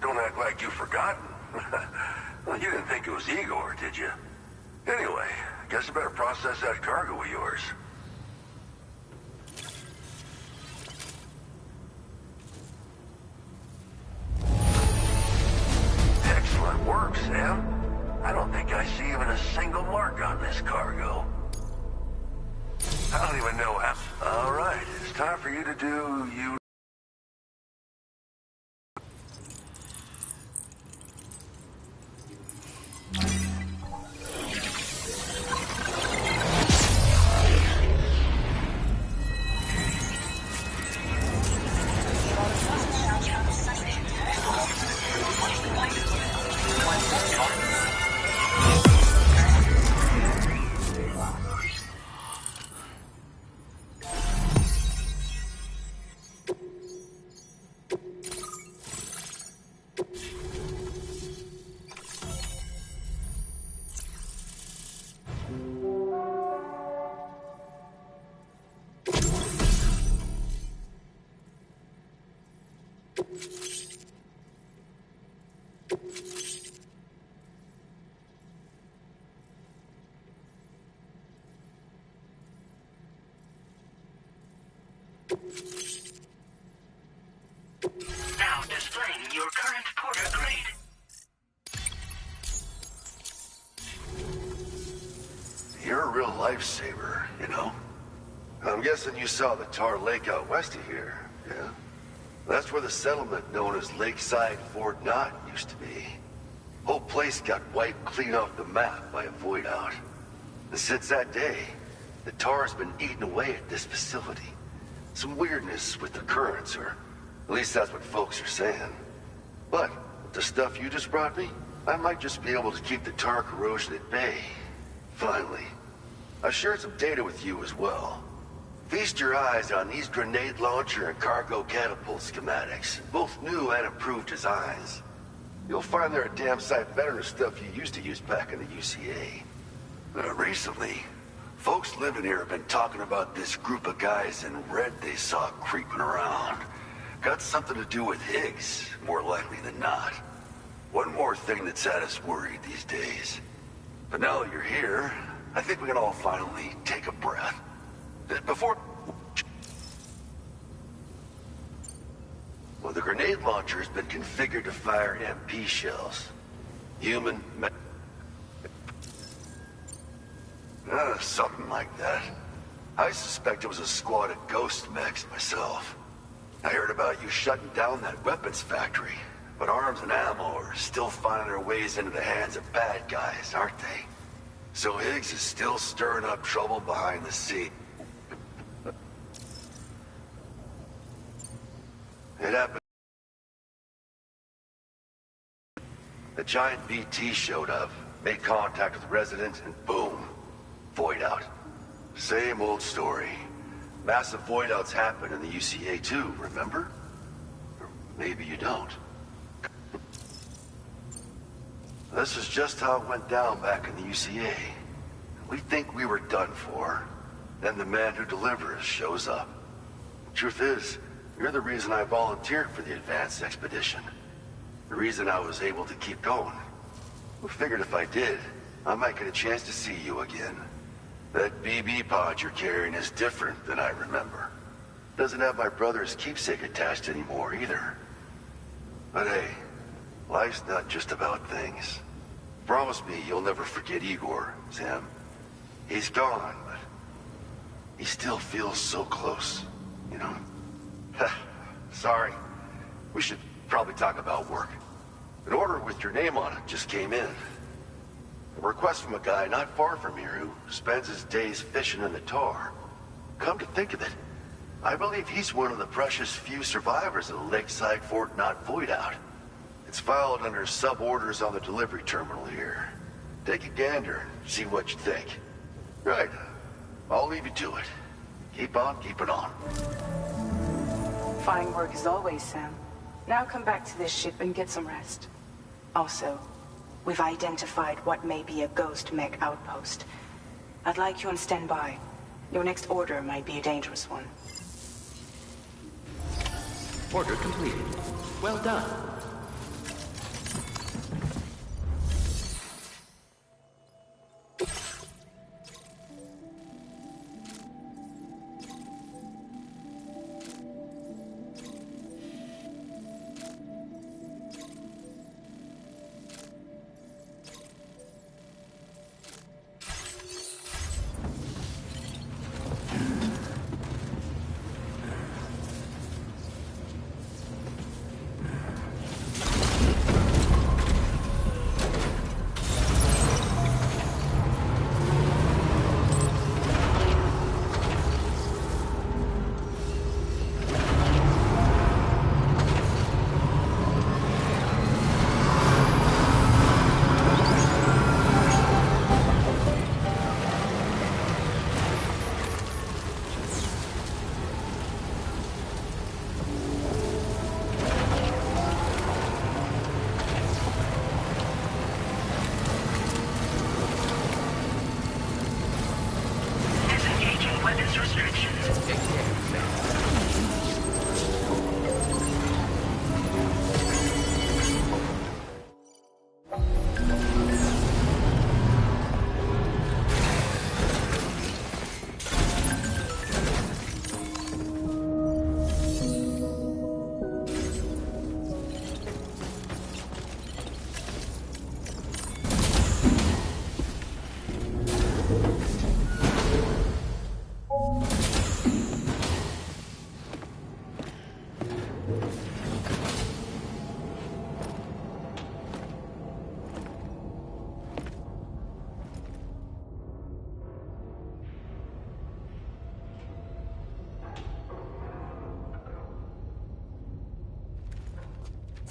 Don't act like you've forgotten. Well, you didn't think it was Igor, did you? Anyway, guess I better process that cargo of yours. Excellent work, Sam. I don't think I see even a single mark on this cargo. I don't even know how... All right, it's time for you to do you... Now displaying your current porter grade. You're a real lifesaver, you know? I'm guessing you saw the tar lake out west of here, yeah? That's where the settlement known as Lakeside Fort Knott used to be. Whole place got wiped clean off the map by a void out. And since that day, the tar's been eating away at this facility. Some weirdness with the currents, or at least that's what folks are saying. But with the stuff you just brought me, I might just be able to keep the tar corrosion at bay. Finally. I shared some data with you as well. Feast your eyes on these grenade launcher and cargo catapult schematics. Both new and improved designs. You'll find they're a damn sight better than stuff you used to use back in the UCA. Recently, folks living here have been talking about this group of guys in red they saw creeping around. Got something to do with Higgs, more likely than not. One more thing that's had us worried these days. But now that you're here, I think we can all finally take a breath. Before... Well, the grenade launcher has been configured to fire MP shells. Human... something like that. I suspect it was a squad of ghost mechs myself. I heard about you shutting down that weapons factory, but arms and ammo are still finding their ways into the hands of bad guys, aren't they? So Higgs is still stirring up trouble behind the scenes. It happened. The giant BT showed up, made contact with residents, and boom, void out. Same old story. Massive void outs happen in the UCA too, remember? Or maybe you don't. This is just how it went down back in the UCA. We think we were done for. Then the man who delivers shows up. Truth is, you're the reason I volunteered for the advanced expedition. The reason I was able to keep going. We figured if I did, I might get a chance to see you again. That BB pod you're carrying is different than I remember. Doesn't have my brother's keepsake attached anymore either. But hey, life's not just about things. Promise me you'll never forget Igor, Sam. He's gone, but he still feels so close, you know? Sorry. We should probably talk about work. An order with your name on it just came in. A request from a guy not far from here who spends his days fishing in the tar. Come to think of it, I believe he's one of the precious few survivors of the Lakeside Fort Knott void out. It's filed under sub-orders on the delivery terminal here. Take a gander and see what you think. Right. I'll leave you to it. Keep on keeping on. Fine work as always, Sam. Now come back to this ship and get some rest. Also, we've identified what may be a ghost mech outpost. I'd like you on standby. Your next order might be a dangerous one. Order completed. Well done.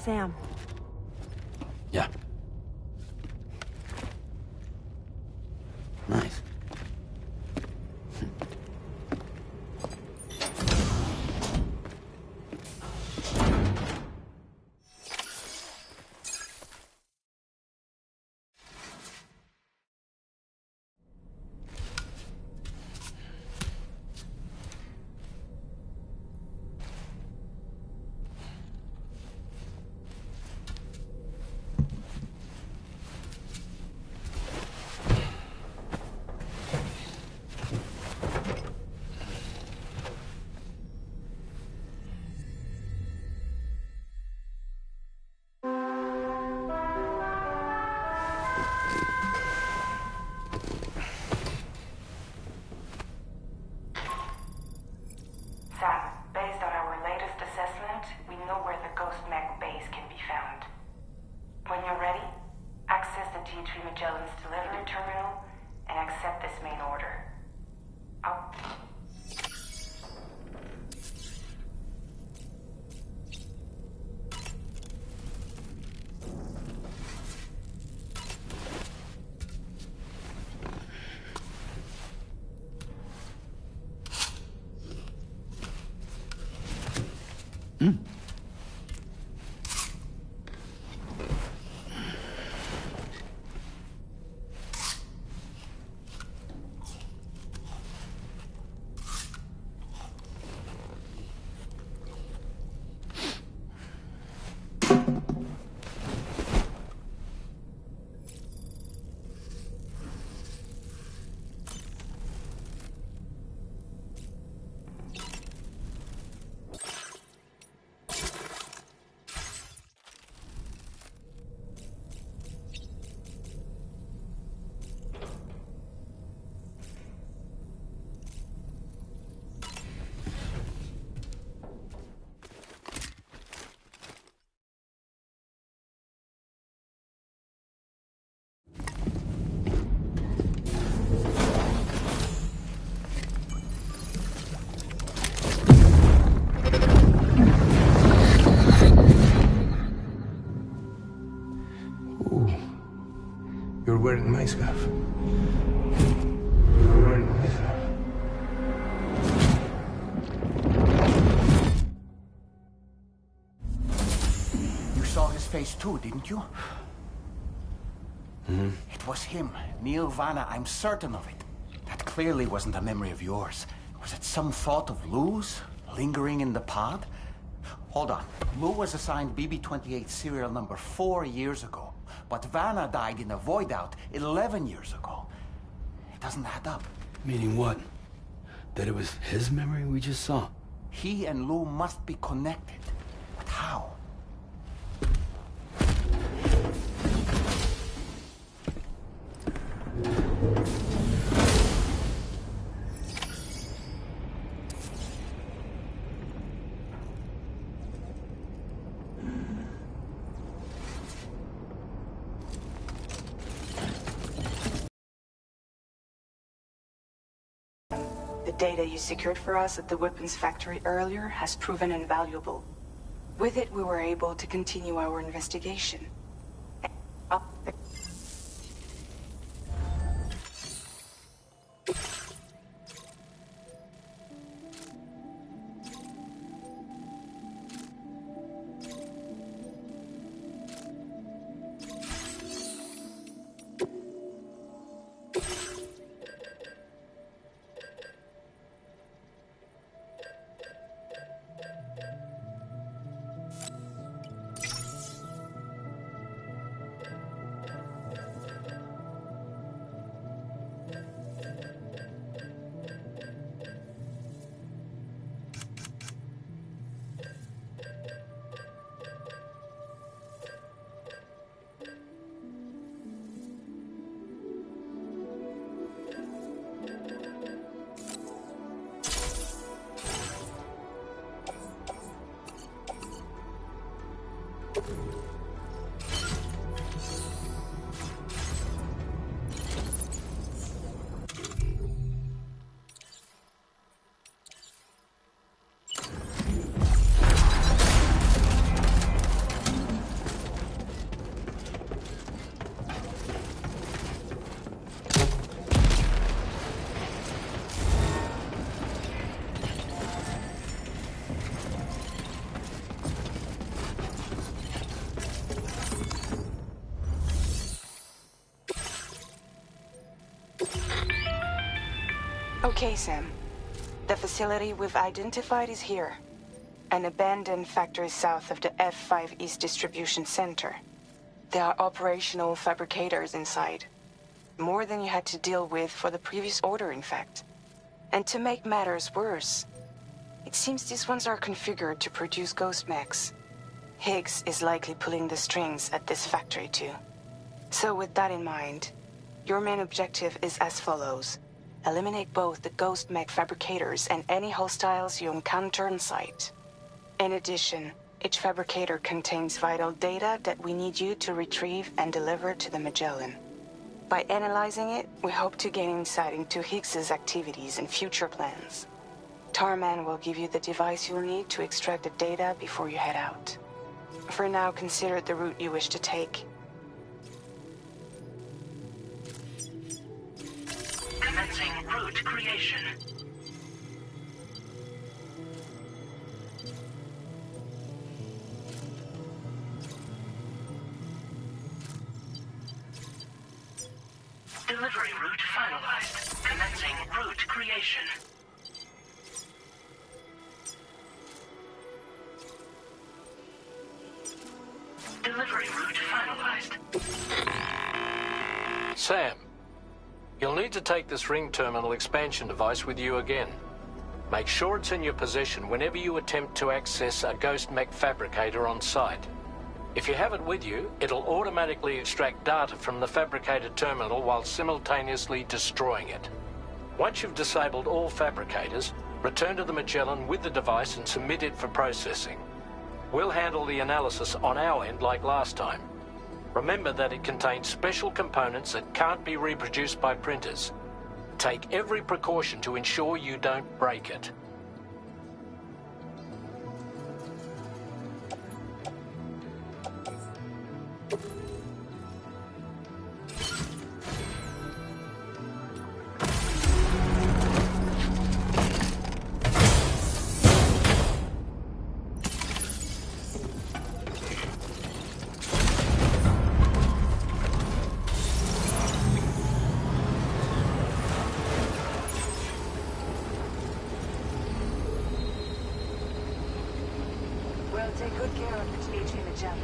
Sam. Yeah. Nice. Sam, based on our latest assessment, we know where the Ghost Mech base can be found. When you're ready, access the T3 Magellan's delivery terminal and accept this main order. I'll... You're wearing my scarf. You're wearing my scarf. You saw his face too, didn't you? Mm-hmm. It was him, Neil Vanna, I'm certain of it. That clearly wasn't a memory of yours. Was it some thought of Lou's, lingering in the pod? Hold on. Lou was assigned BB-28 serial number 4 years ago. But Vanna died in a void out 11 years ago. It doesn't add up. Meaning what? That it was his memory we just saw? He and Lou must be connected. But how? The data you secured for us at the weapons factory earlier has proven invaluable. With it, we were able to continue our investigation. Up the... Okay, Sam. The facility we've identified is here. An abandoned factory south of the F5 East Distribution Center. There are operational fabricators inside. More than you had to deal with for the previous order, in fact. And to make matters worse, it seems these ones are configured to produce ghost mechs. Higgs is likely pulling the strings at this factory too. So with that in mind, your main objective is as follows. Eliminate both the ghost mech fabricators and any hostiles you encounter on site. In addition, each fabricator contains vital data that we need you to retrieve and deliver to the Magellan. By analyzing it, we hope to gain insight into Higgs's activities and future plans. Tarman will give you the device you'll need to extract the data before you head out. For now, consider the route you wish to take. Commencing route creation. Delivery route finalized. Commencing route creation. Delivery route finalized. Sam, you'll need to take this ring terminal expansion device with you again. Make sure it's in your possession whenever you attempt to access a ghost mech fabricator on site. If you have it with you, it'll automatically extract data from the fabricated terminal while simultaneously destroying it. Once you've disabled all fabricators, return to the Magellan with the device and submit it for processing. We'll handle the analysis on our end like last time. Remember that it contains special components that can't be reproduced by printers. Take every precaution to ensure you don't break it. We'll take good care of the THA Magellan.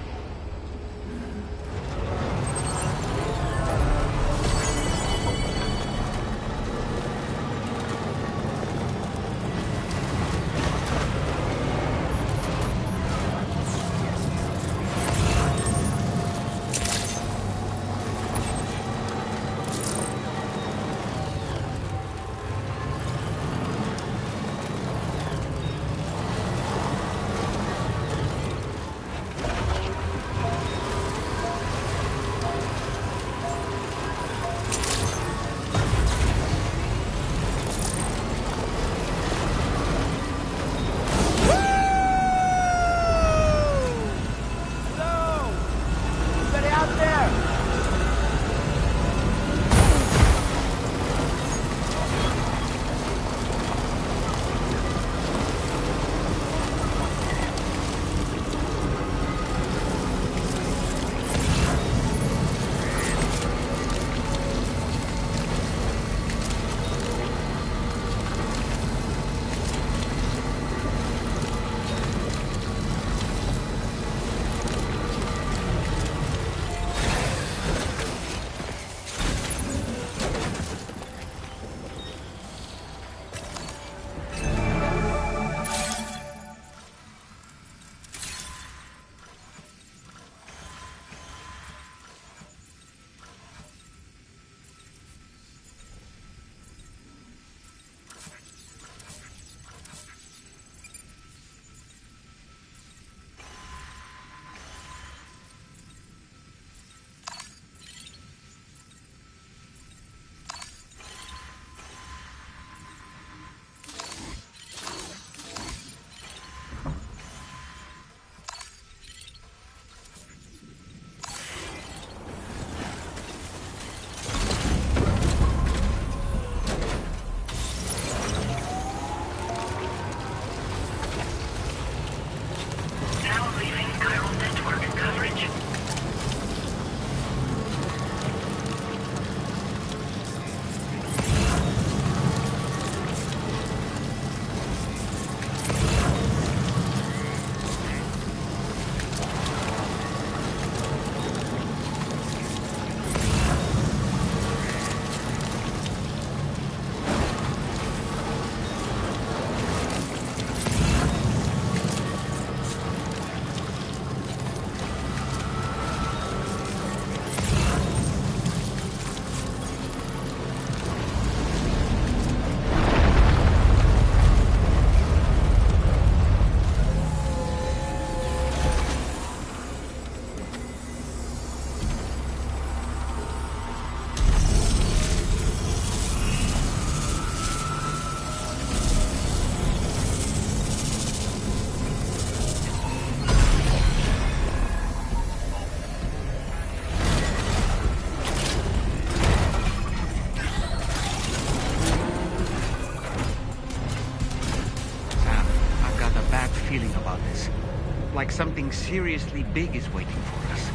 like something seriously big is waiting for us.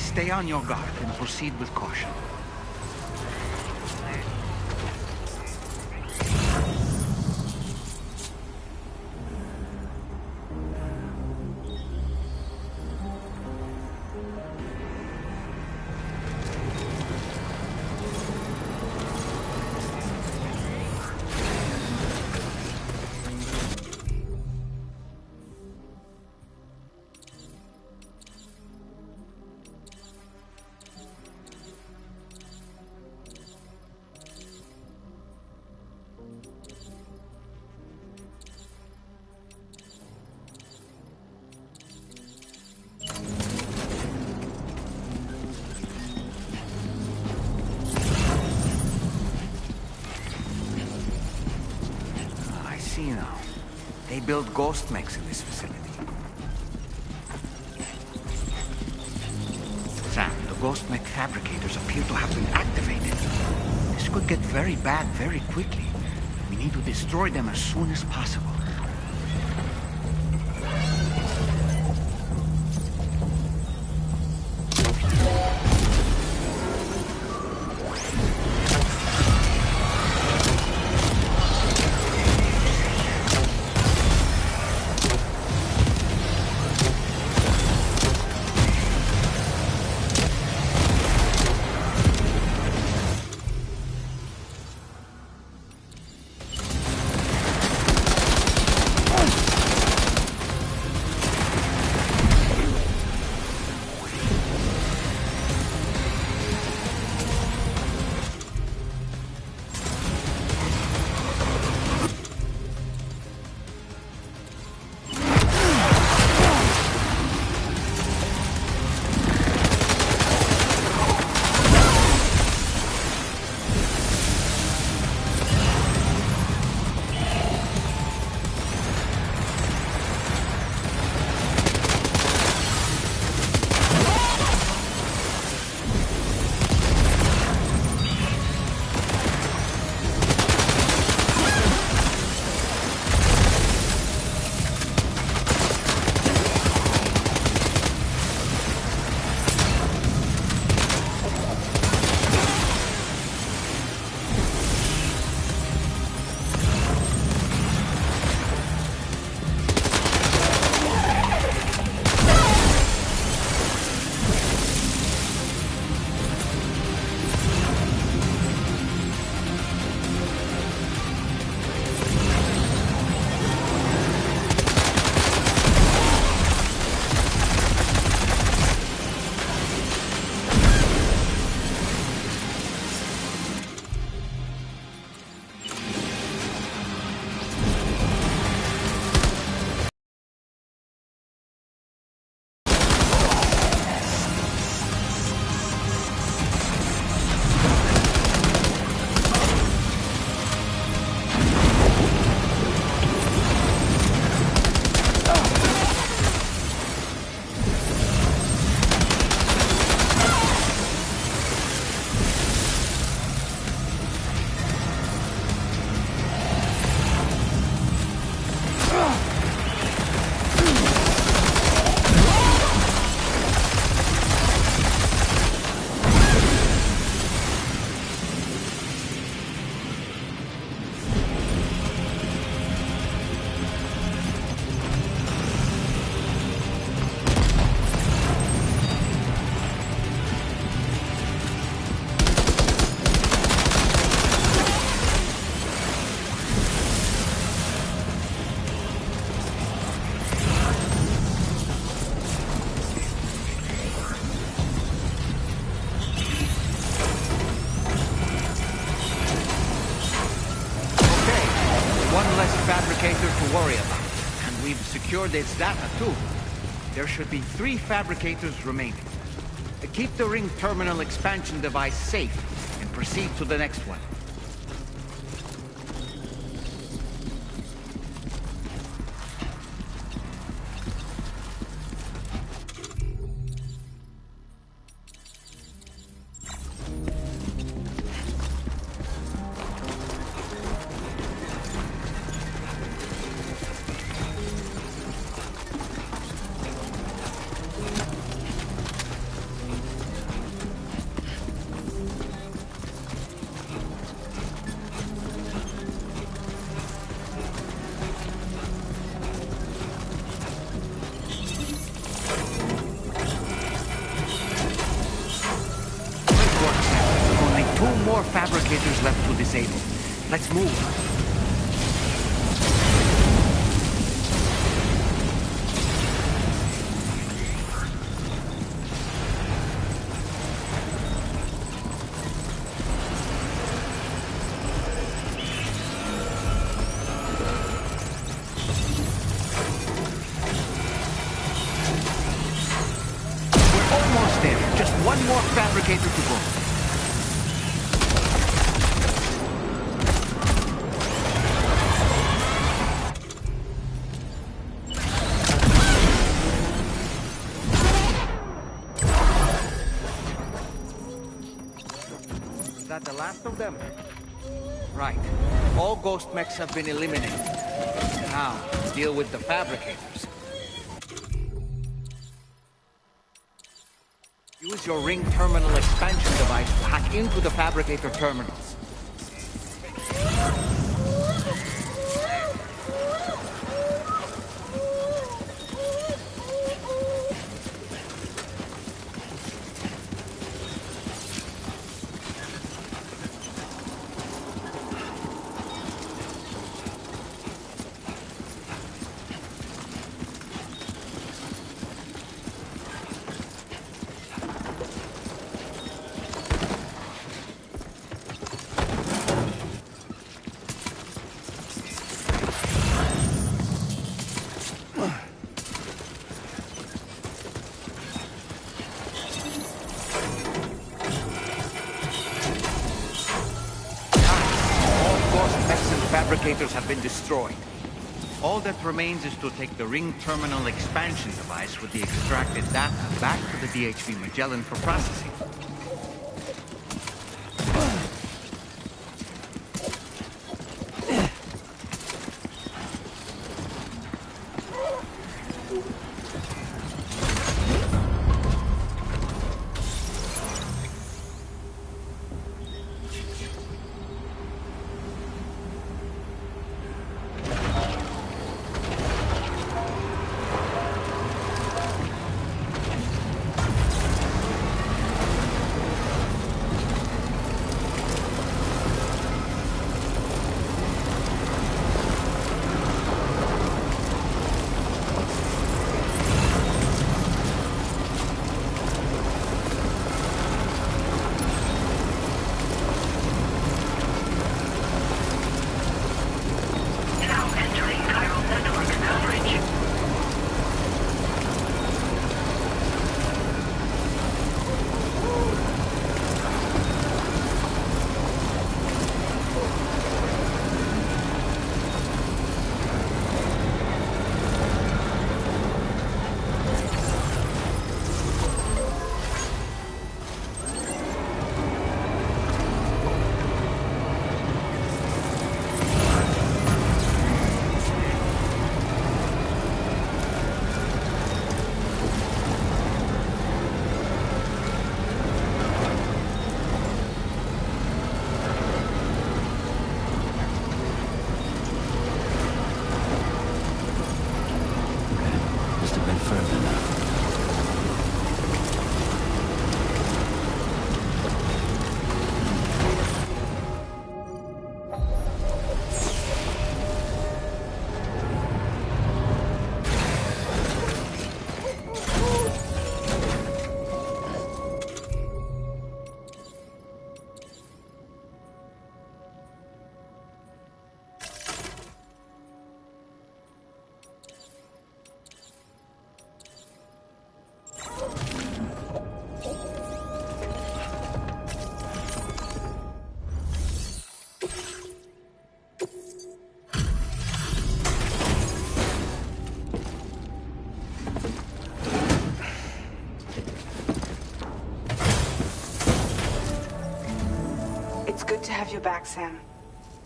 Stay on your guard and proceed with caution. Now. They build ghost mechs in this facility. Sam, the ghost mech fabricators appear to have been activated. This could get very bad very quickly. We need to destroy them as soon as possible. To worry about. And we've secured its data too. There should be 3 fabricators remaining. Keep the ring terminal expansion device safe and proceed to the next one. more fabricators left to disable. Let's move. One more fabricator to go. Is that the last of them? Right. All ghost mechs have been eliminated. Now, deal with the fabricators. Use your ring terminal expansion device to hack into the fabricator terminals. Fabricators have been destroyed. All that remains is to take the ring terminal expansion device with the extracted data back to the DHV Magellan for processing. Good to have you back, Sam.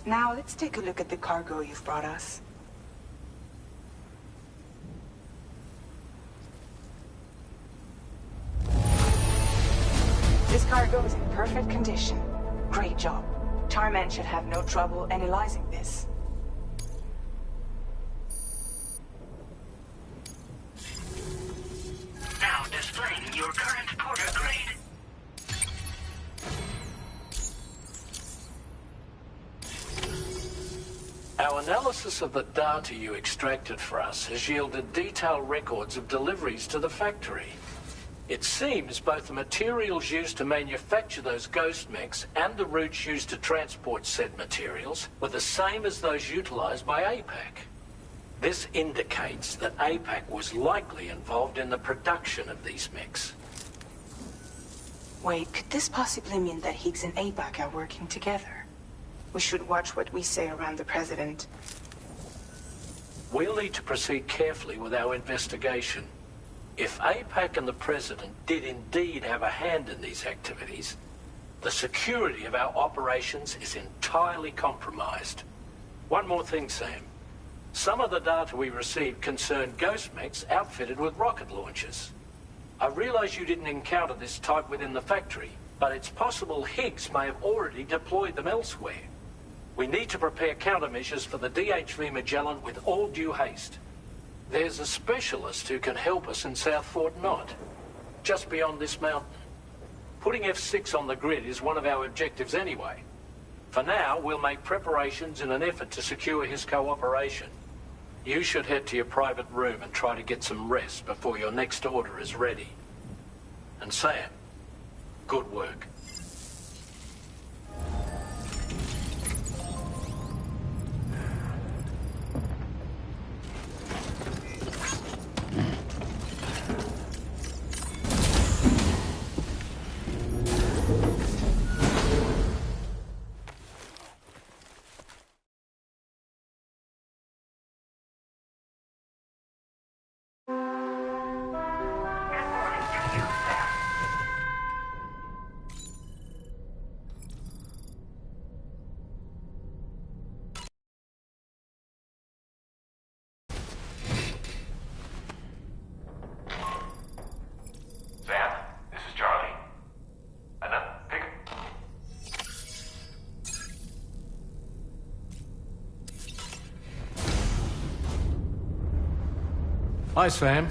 Now, let's take a look at the cargo you've brought us. This cargo is in perfect condition. Great job. Tarman should have no trouble analyzing this. Now displaying your current porter grade. Our analysis of the data you extracted for us has yielded detailed records of deliveries to the factory. It seems both the materials used to manufacture those ghost mechs and the routes used to transport said materials were the same as those utilized by APAC. This indicates that APAC was likely involved in the production of these mechs. Wait, could this possibly mean that Higgs and APAC are working together? We should watch what we say around the President. We'll need to proceed carefully with our investigation. If APAC and the President did indeed have a hand in these activities, the security of our operations is entirely compromised. One more thing, Sam. Some of the data we received concerned ghost mechs outfitted with rocket launchers. I realize you didn't encounter this type within the factory, but it's possible Higgs may have already deployed them elsewhere. We need to prepare countermeasures for the DHV Magellan with all due haste. There's a specialist who can help us in South Fort Knot, just beyond this mountain. Putting F6 on the grid is one of our objectives anyway. For now, we'll make preparations in an effort to secure his cooperation. You should head to your private room and try to get some rest before your next order is ready. And Sam, good work. Hi, Sam.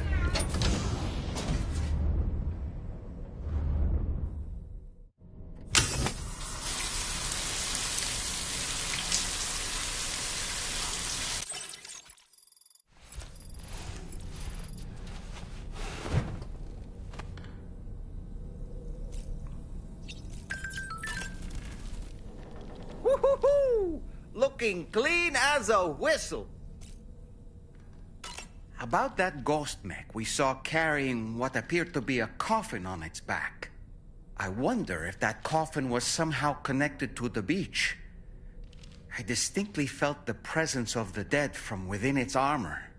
Woo-hoo-hoo! Looking clean as a whistle. About that ghost mech we saw carrying what appeared to be a coffin on its back. I wonder if that coffin was somehow connected to the beach. I distinctly felt the presence of the dead from within its armor.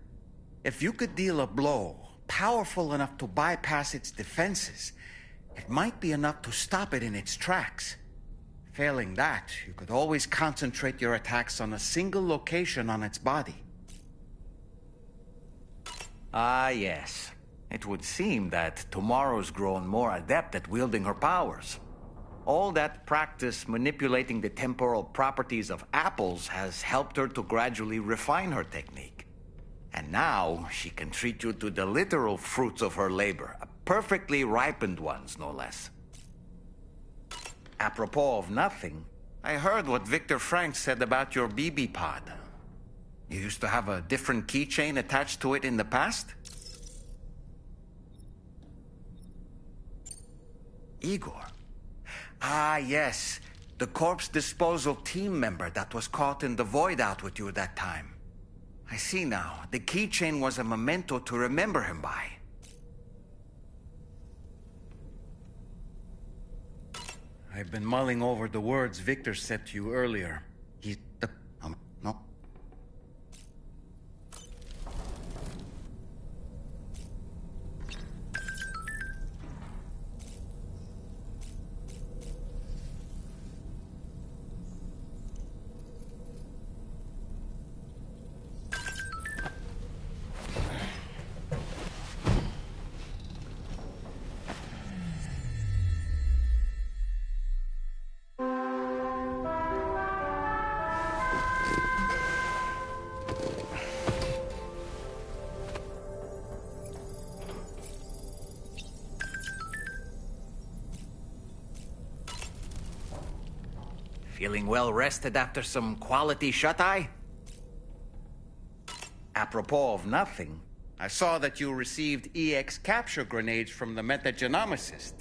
If you could deal a blow powerful enough to bypass its defenses, it might be enough to stop it in its tracks. Failing that, you could always concentrate your attacks on a single location on its body. Ah, yes. It would seem that Tomorrow's grown more adept at wielding her powers. All that practice manipulating the temporal properties of apples has helped her to gradually refine her technique. And now she can treat you to the literal fruits of her labor, perfectly ripened ones, no less. Apropos of nothing, I heard what Victor Frank said about your BB pod. You used to have a different keychain attached to it in the past? Igor. Ah, yes. The corpse disposal team member that was caught in the void out with you that time. I see now. The keychain was a memento to remember him by. I've been mulling over the words Victor said to you earlier. No. Feeling well rested after some quality shut-eye? Apropos of nothing, I saw that you received EX capture grenades from the metagenomicist.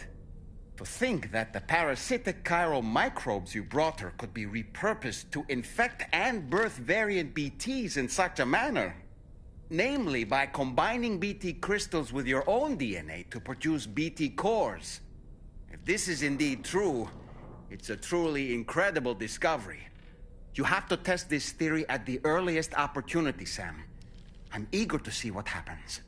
To think that the parasitic chiral microbes you brought her could be repurposed to infect and birth variant BTs in such a manner. Namely, by combining BT crystals with your own DNA to produce BT cores. If this is indeed true, it's a truly incredible discovery. You have to test this theory at the earliest opportunity, Sam. I'm eager to see what happens.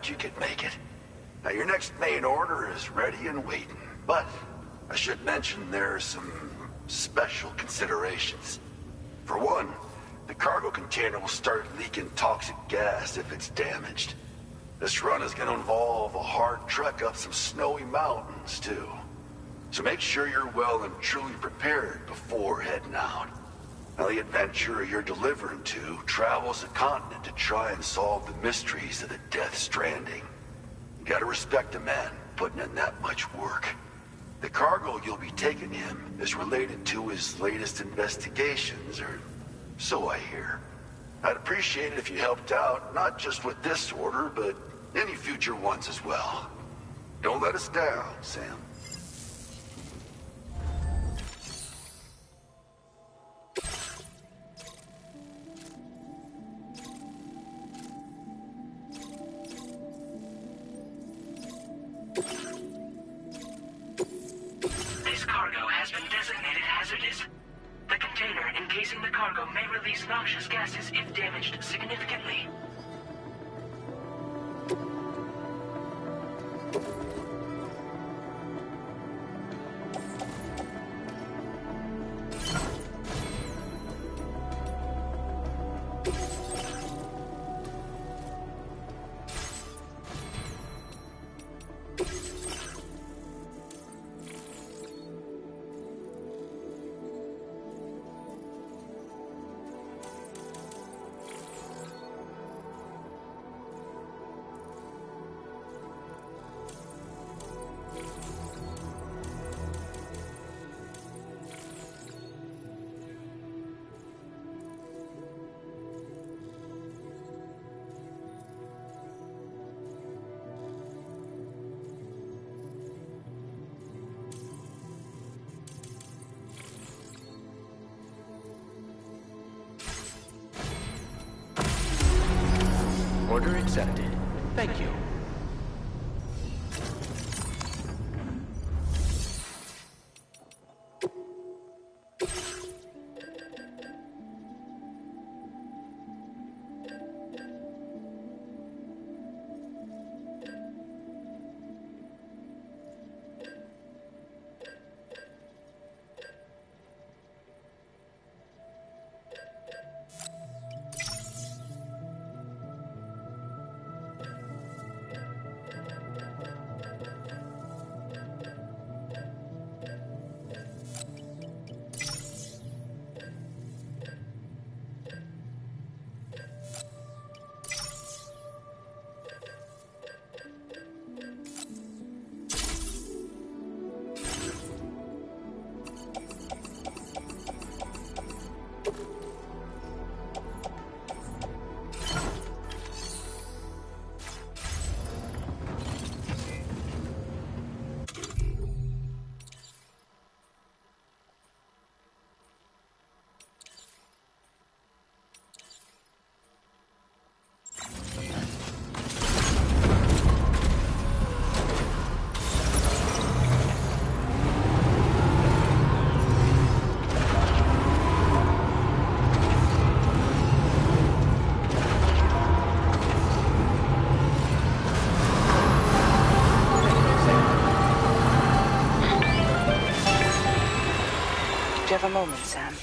you could make it. Now, your next main order is ready and waiting, but I should mention there are some special considerations. For one, the cargo container will start leaking toxic gas if it's damaged. This run is going to involve a hard trek up some snowy mountains, too. So make sure you're well and truly prepared before heading out. Now, the adventurer you're delivering to travels the continent to try and solve the mysteries of the Death Stranding. You gotta respect a man putting in that much work. The cargo you'll be taking him is related to his latest investigations, or so I hear. I'd appreciate it if you helped out, not just with this order, but any future ones as well. Don't let us down, Sam. This cargo has been designated hazardous. The container encasing the cargo may release noxious gases if damaged significantly. Order accepted. Thank you. Do you have a moment, Sam?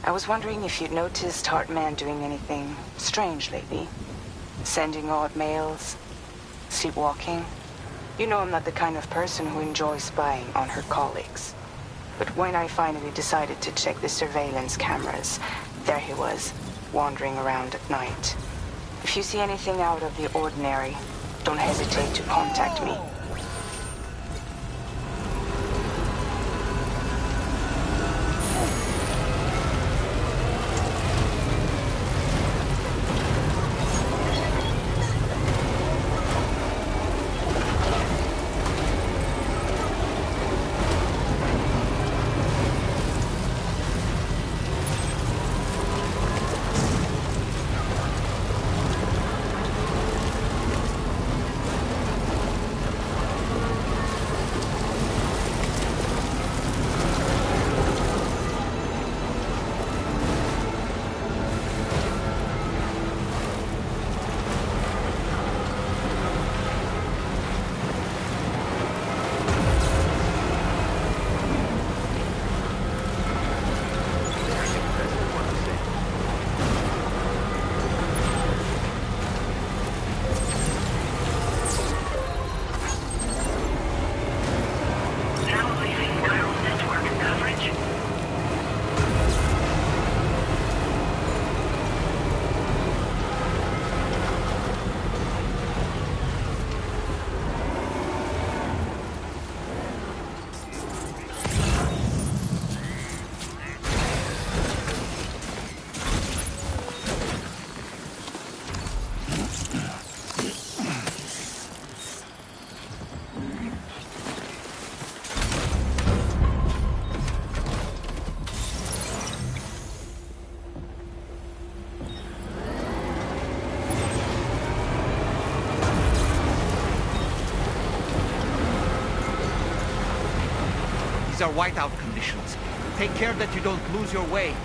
I was wondering if you'd noticed Hartman doing anything strange lately. Sending odd mails, sleepwalking. You know I'm not the kind of person who enjoys spying on her colleagues. But when I finally decided to check the surveillance cameras, there he was, wandering around at night. If you see anything out of the ordinary, don't hesitate to contact me. are whiteout conditions. Take care that you don't lose your way.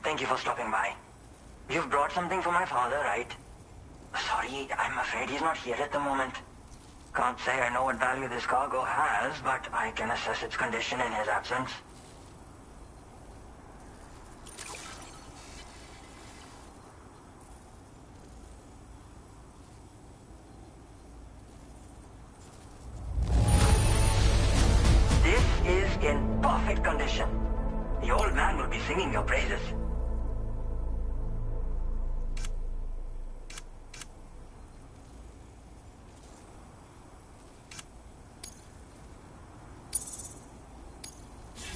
Thank you for stopping by. You've brought something for my father, right? Sorry, I'm afraid he's not here at the moment. Can't say I know what value this cargo has, but I can assess its condition in his absence. This is in perfect condition. The old man will be singing your praises.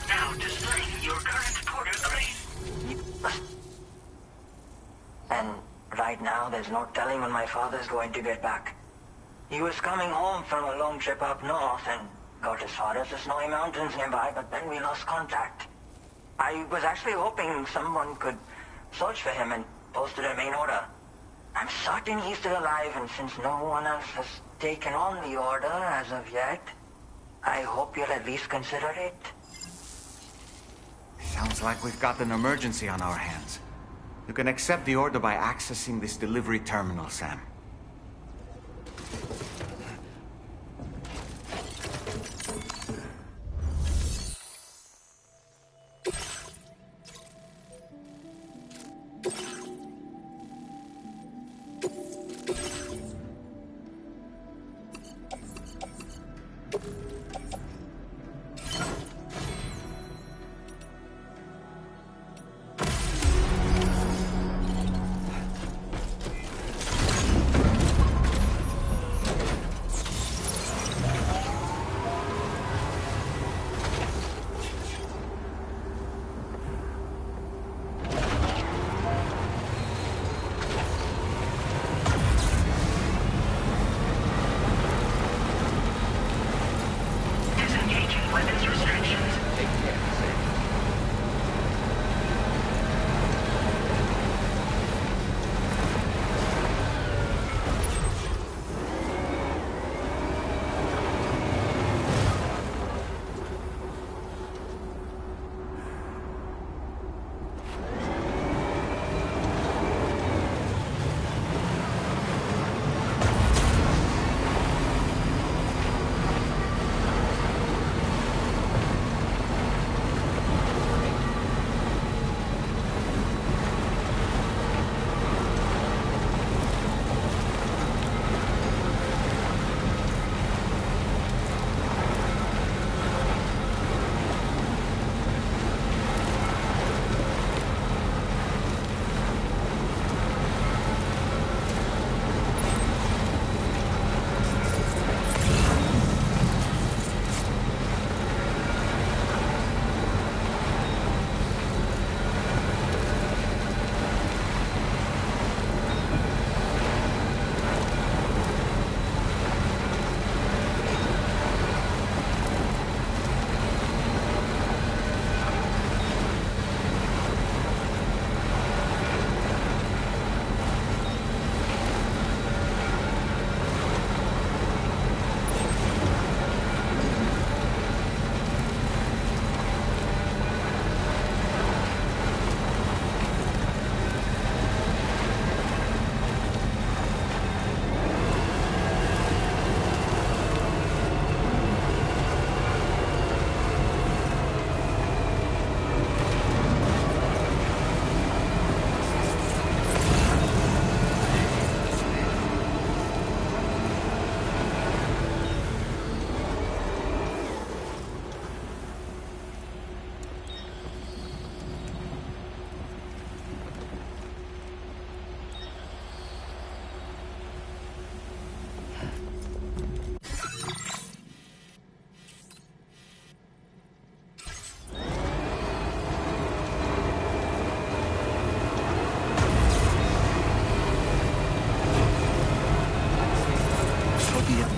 Now displaying your current porter grade. And right now, there's no telling when my father's going to get back. He was coming home from a long trip up north and got as far as the snowy mountains nearby, but then we lost contact. I was actually hoping someone could search for him and post a remain order. I'm certain he's still alive, and since no one else has taken on the order as of yet, I hope you'll at least consider it. Sounds like we've got an emergency on our hands. You can accept the order by accessing this delivery terminal, Sam.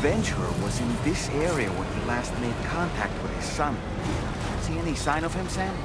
adventurer was in this area when he last made contact with his son. See any sign of him, Sam?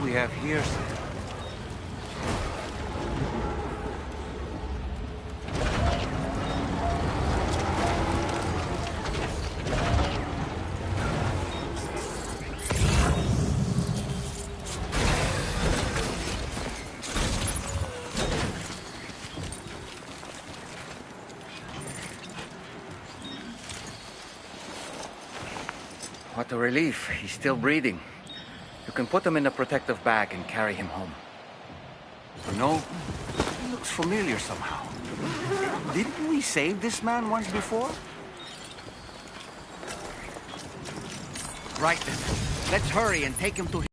We have here, sir. What a relief. He's still breathing. You can put him in a protective bag and carry him home. You know, he looks familiar somehow. Didn't we save this man once before? Right then. Let's hurry and take him to...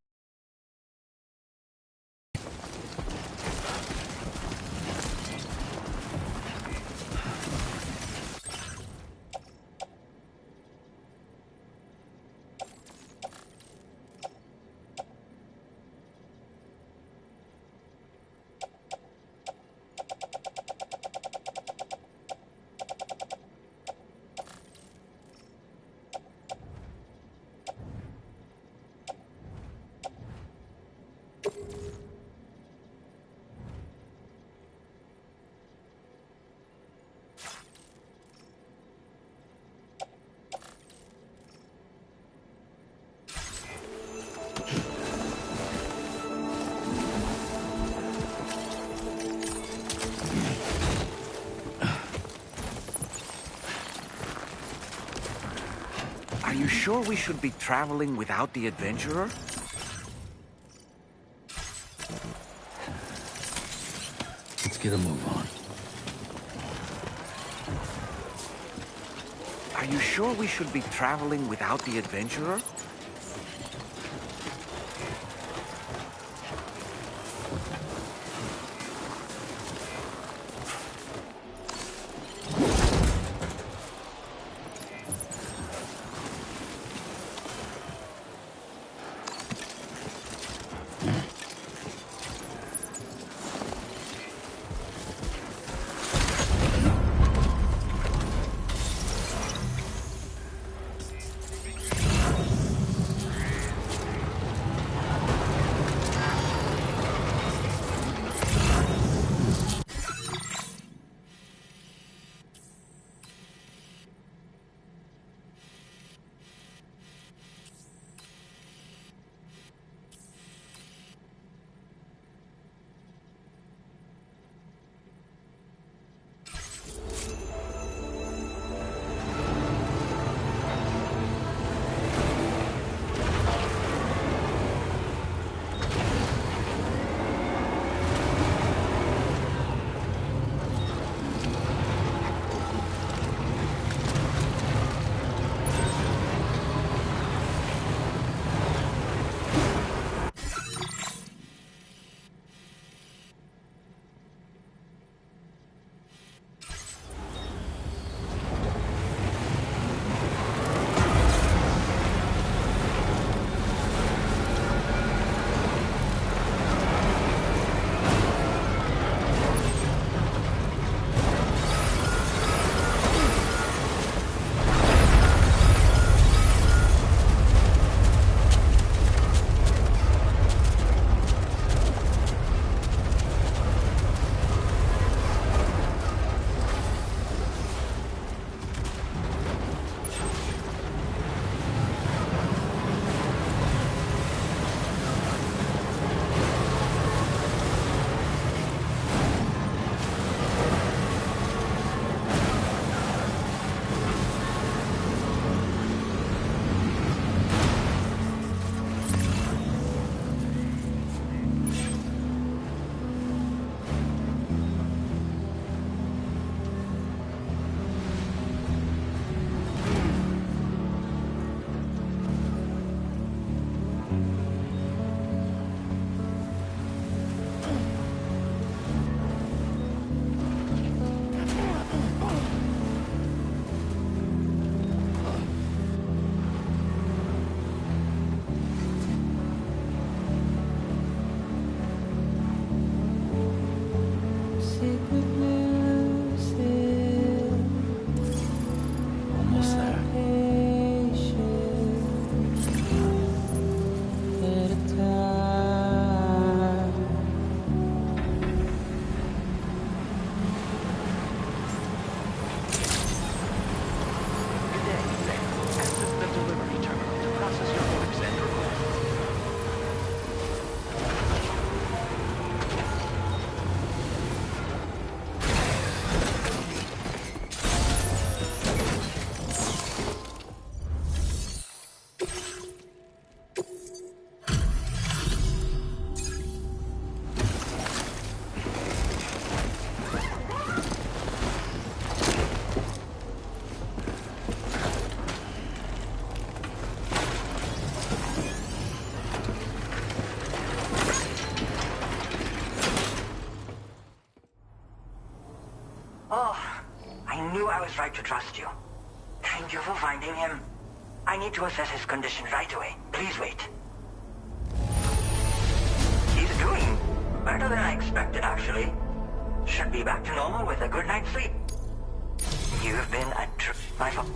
Are you sure we should be traveling without the adventurer? Let's get a move on. Are you sure we should be traveling without the adventurer? I was right to trust you. Thank you for finding him. I need to assess his condition right away. Please wait. He's doing better than I expected, actually. Should be back to normal with a good night's sleep. You've been a my fault.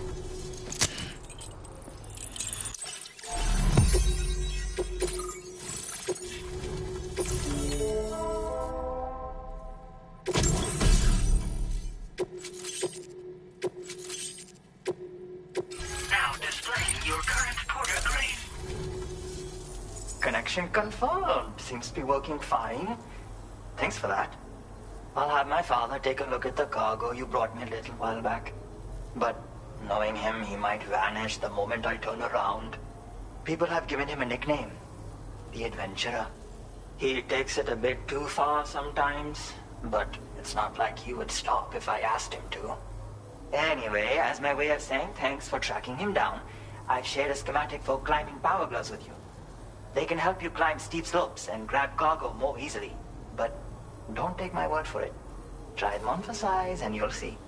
Connection confirmed. Seems to be working fine. Thanks for that. I'll have my father take a look at the cargo you brought me a little while back. But knowing him, he might vanish the moment I turn around. People have given him a nickname. The Adventurer. He takes it a bit too far sometimes, but it's not like he would stop if I asked him to. Anyway, as my way of saying thanks for tracking him down, I've shared a schematic for climbing power gloves with you. They can help you climb steep slopes and grab cargo more easily. But don't take my word for it. Try them on for size and you'll see.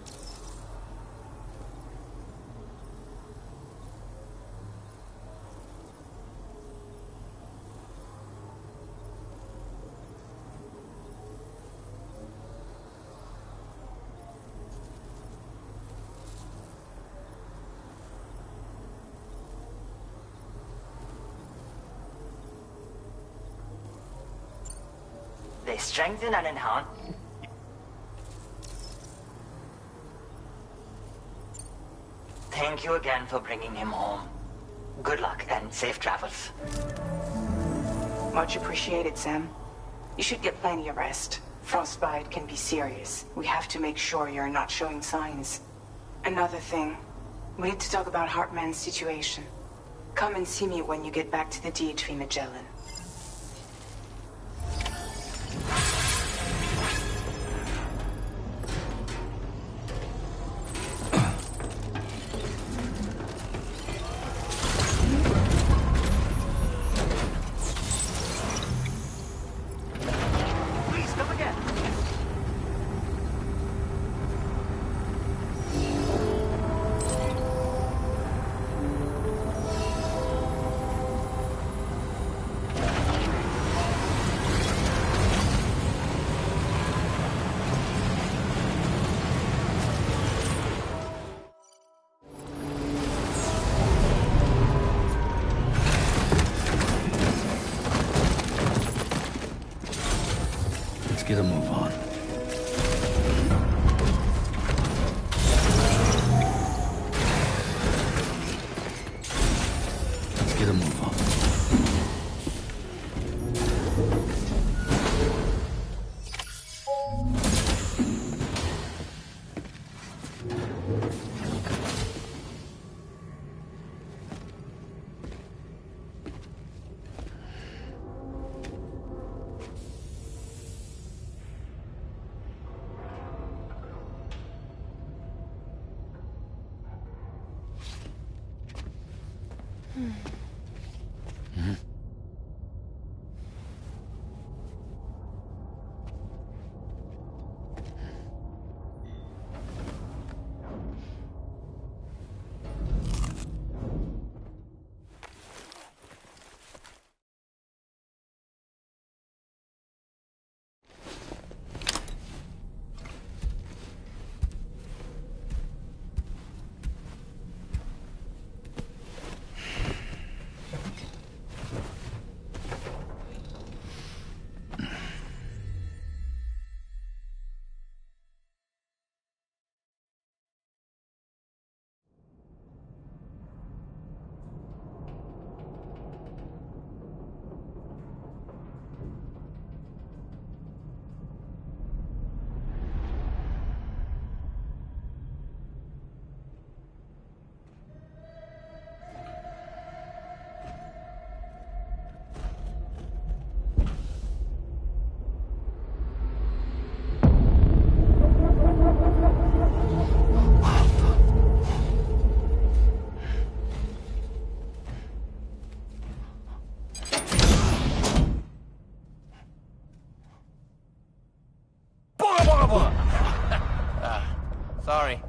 They strengthen and enhance. Thank you again for bringing him home. Good luck and safe travels. Much appreciated, Sam. You should get plenty of rest. Frostbite can be serious. We have to make sure you're not showing signs. Another thing, we need to talk about Hartman's situation. Come and see me when you get back to the Dietrich Magellan. Get a move on. Let's get a move on. Sorry.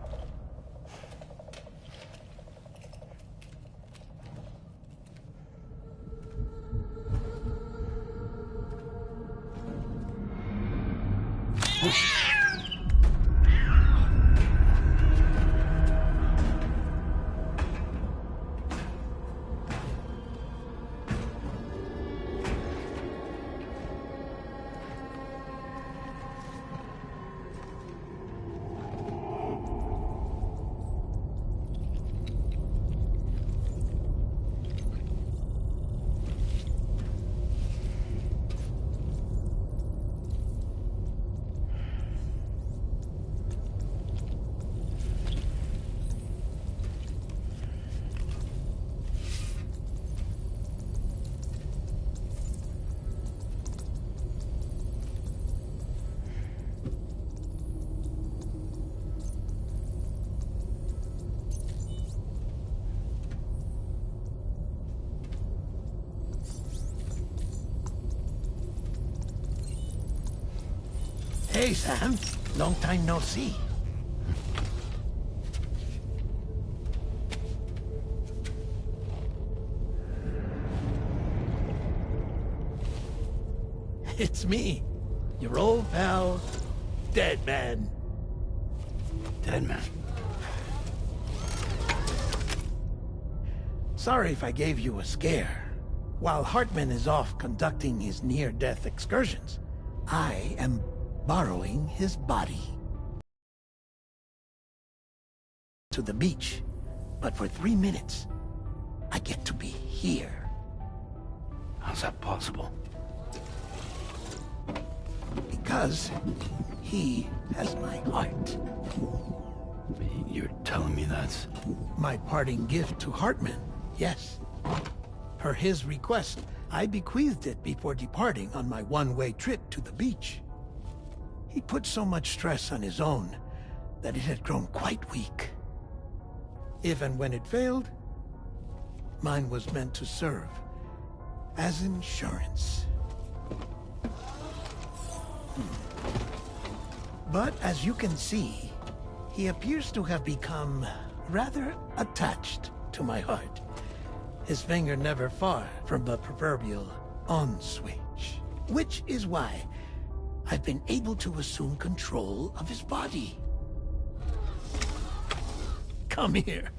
Hey, Sam. Long time no see. It's me, your old pal, Dead Man. Dead Man? Sorry if I gave you a scare. While Hartman is off conducting his near-death excursions, I am borrowing his body to the beach. But for 3 minutes, I get to be here. How's that possible? Because he has my heart. You're telling me that's... My parting gift to Hartman, yes. Per his request, I bequeathed it before departing on my one-way trip to the beach. He put so much stress on his own that it had grown quite weak. If and when it failed, mine was meant to serve as insurance. But as you can see, he appears to have become rather attached to my heart. His finger never far from the proverbial on switch. Which is why I've been able to assume control of his body. Come here.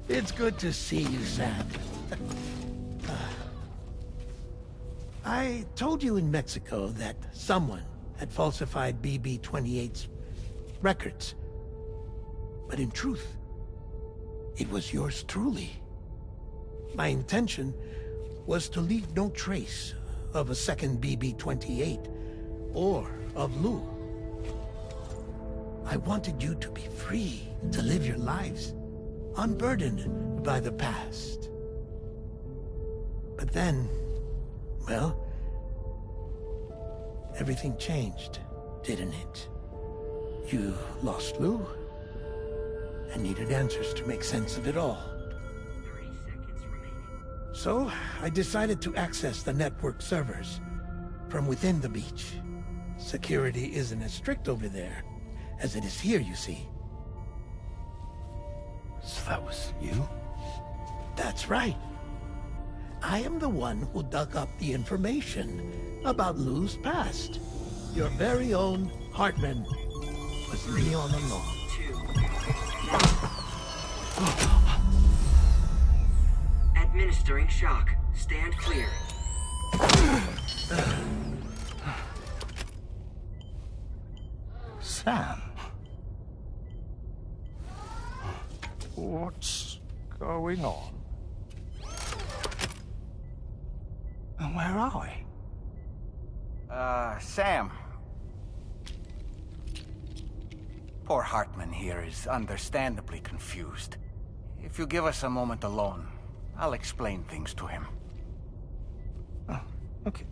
It's good to see you, Sam. I told you in Mexico that someone had falsified BB-28's records. But in truth, it was yours truly. My intention was to leave no trace of a second BB-28 or of Lou. I wanted you to be free to live your lives, unburdened by the past. But then, well, everything changed, didn't it? You lost Lou, and needed answers to make sense of it all. 30 seconds remaining. So, I decided to access the network servers from within the beach. Security isn't as strict over there as it is here, you see. So that was you? That's right. I am the one who dug up the information about Lou's past. Your very own Hartman was me all along. 2. Administering shock. Stand clear. Sam? What's going on? And where are we? Sam. Poor Hartman here is understandably confused. If you give us a moment alone, I'll explain things to him. Oh, okay.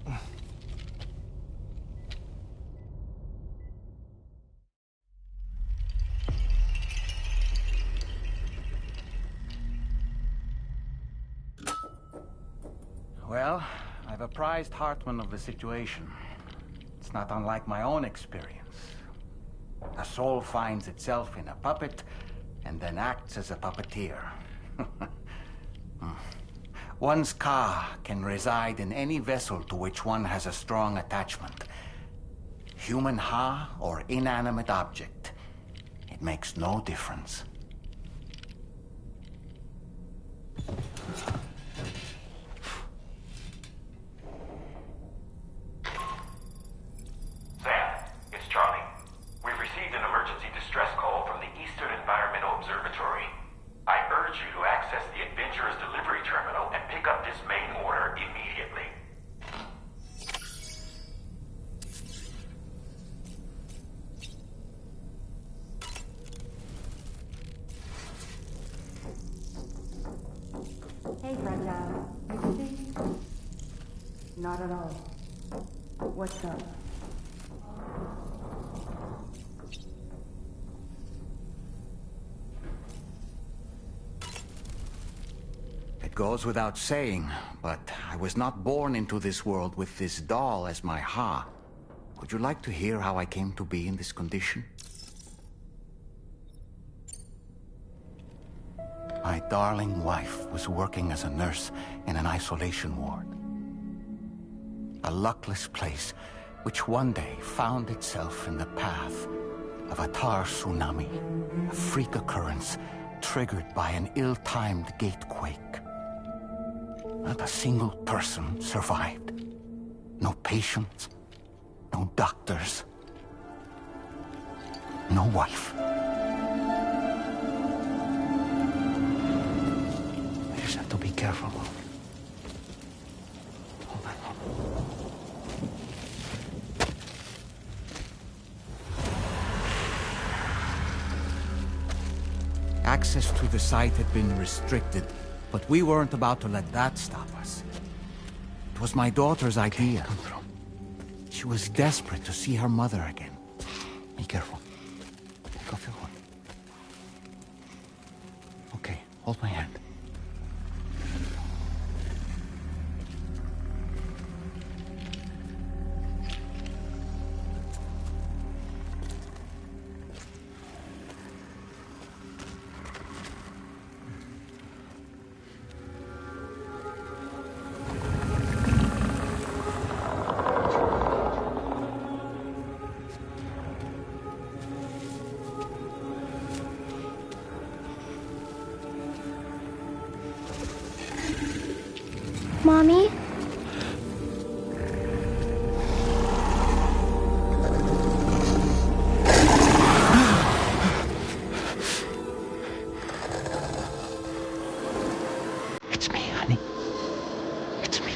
Well, I've apprised Hartman of the situation. It's not unlike my own experience. A soul finds itself in a puppet and then acts as a puppeteer. One's Ka can reside in any vessel to which one has a strong attachment. Human Ha or inanimate object. It makes no difference. Sam, it's Charlie. We've received an emergency distress call from the Eastern Environmental Observatory. I urge you to access the Adventurer's delivery terminal and pick up this main order immediately. Hey, Fragile. You busy? Not at all. What's up? It goes without saying, but I was not born into this world with this doll as my Ha. Would you like to hear how I came to be in this condition? My darling wife was working as a nurse in an isolation ward. A luckless place which one day found itself in the path of a tar tsunami, a freak occurrence triggered by an ill-timed gatequake. Not a single person survived. No patients, no doctors, no wife. I just have to be careful. Hold on. Access to the site had been restricted, but we weren't about to let that stop us. It was my daughter's idea. Come through. She was desperate to see her mother again. Be careful. Go feel one. Okay, hold my hand. Mommy? It's me, honey. It's me.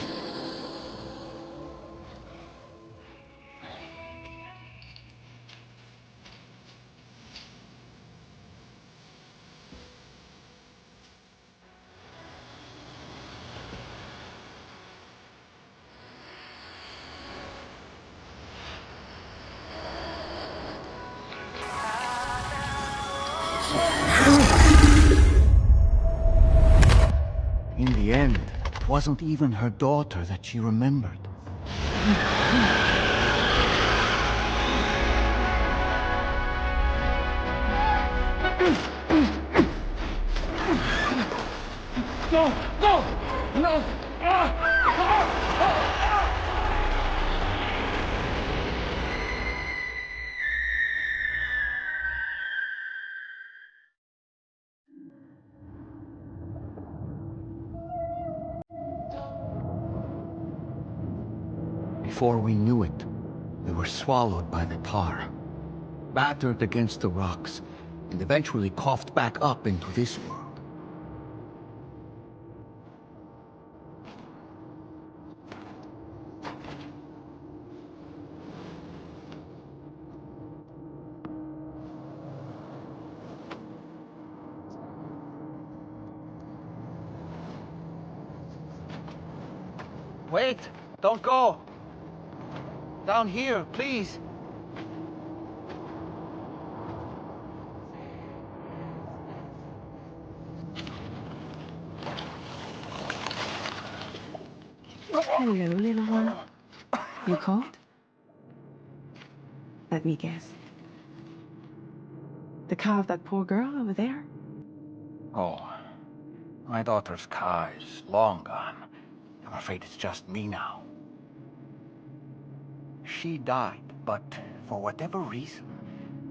In the end, it wasn't even her daughter that she remembered. No! No! No! Before we knew it, we were swallowed by the tar, battered against the rocks, and eventually coughed back up into this world. Wait! Don't go! Down here, please! Hello, little one. You cold? Let me guess. The car of that poor girl over there? Oh, My daughter's car is long gone. I'm afraid it's just me now. She died, but for whatever reason,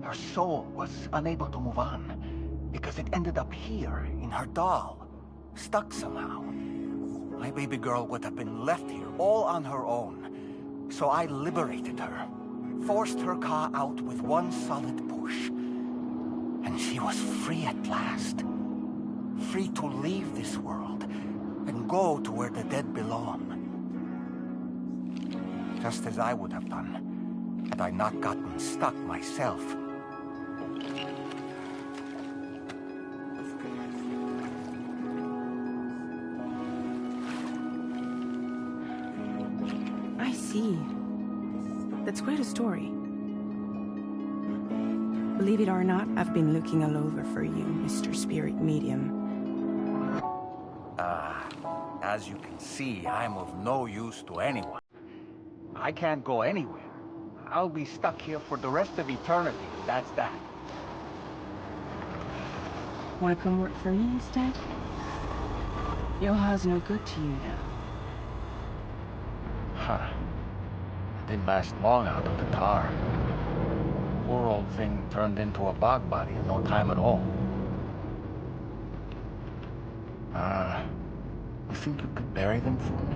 her soul was unable to move on, because it ended up here, in her doll, stuck somehow. My baby girl would have been left here all on her own. So I liberated her, forced her car out with one solid push. And she was free at last. Free to leave this world and go to where the dead belong. Just as I would have done, had I not gotten stuck myself. I see. That's quite a story. Believe it or not, I've been looking all over for you, Mr. Spirit Medium. As you can see, I'm of no use to anyone. I can't go anywhere. I'll be stuck here for the rest of eternity, that's that. Want to come work for me instead? Yoha's no good to you now. Huh. It didn't last long out of the tar. Poor old thing turned into a bog body in no time at all. You think you could bury them for me?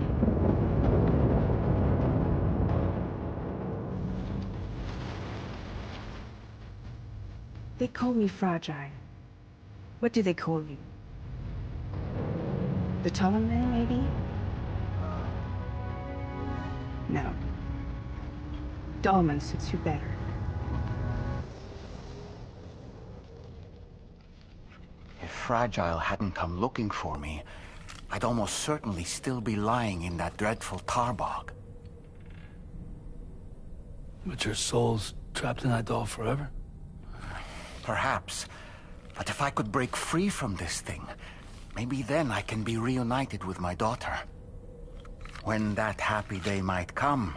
They call me fragile. What do they call you? The taller man, maybe? No. Dolman suits you better. If Fragile hadn't come looking for me, I'd almost certainly still be lying in that dreadful tar bog. But your soul's trapped in that doll forever? Perhaps. But if I could break free from this thing, maybe then I can be reunited with my daughter. When that happy day might come,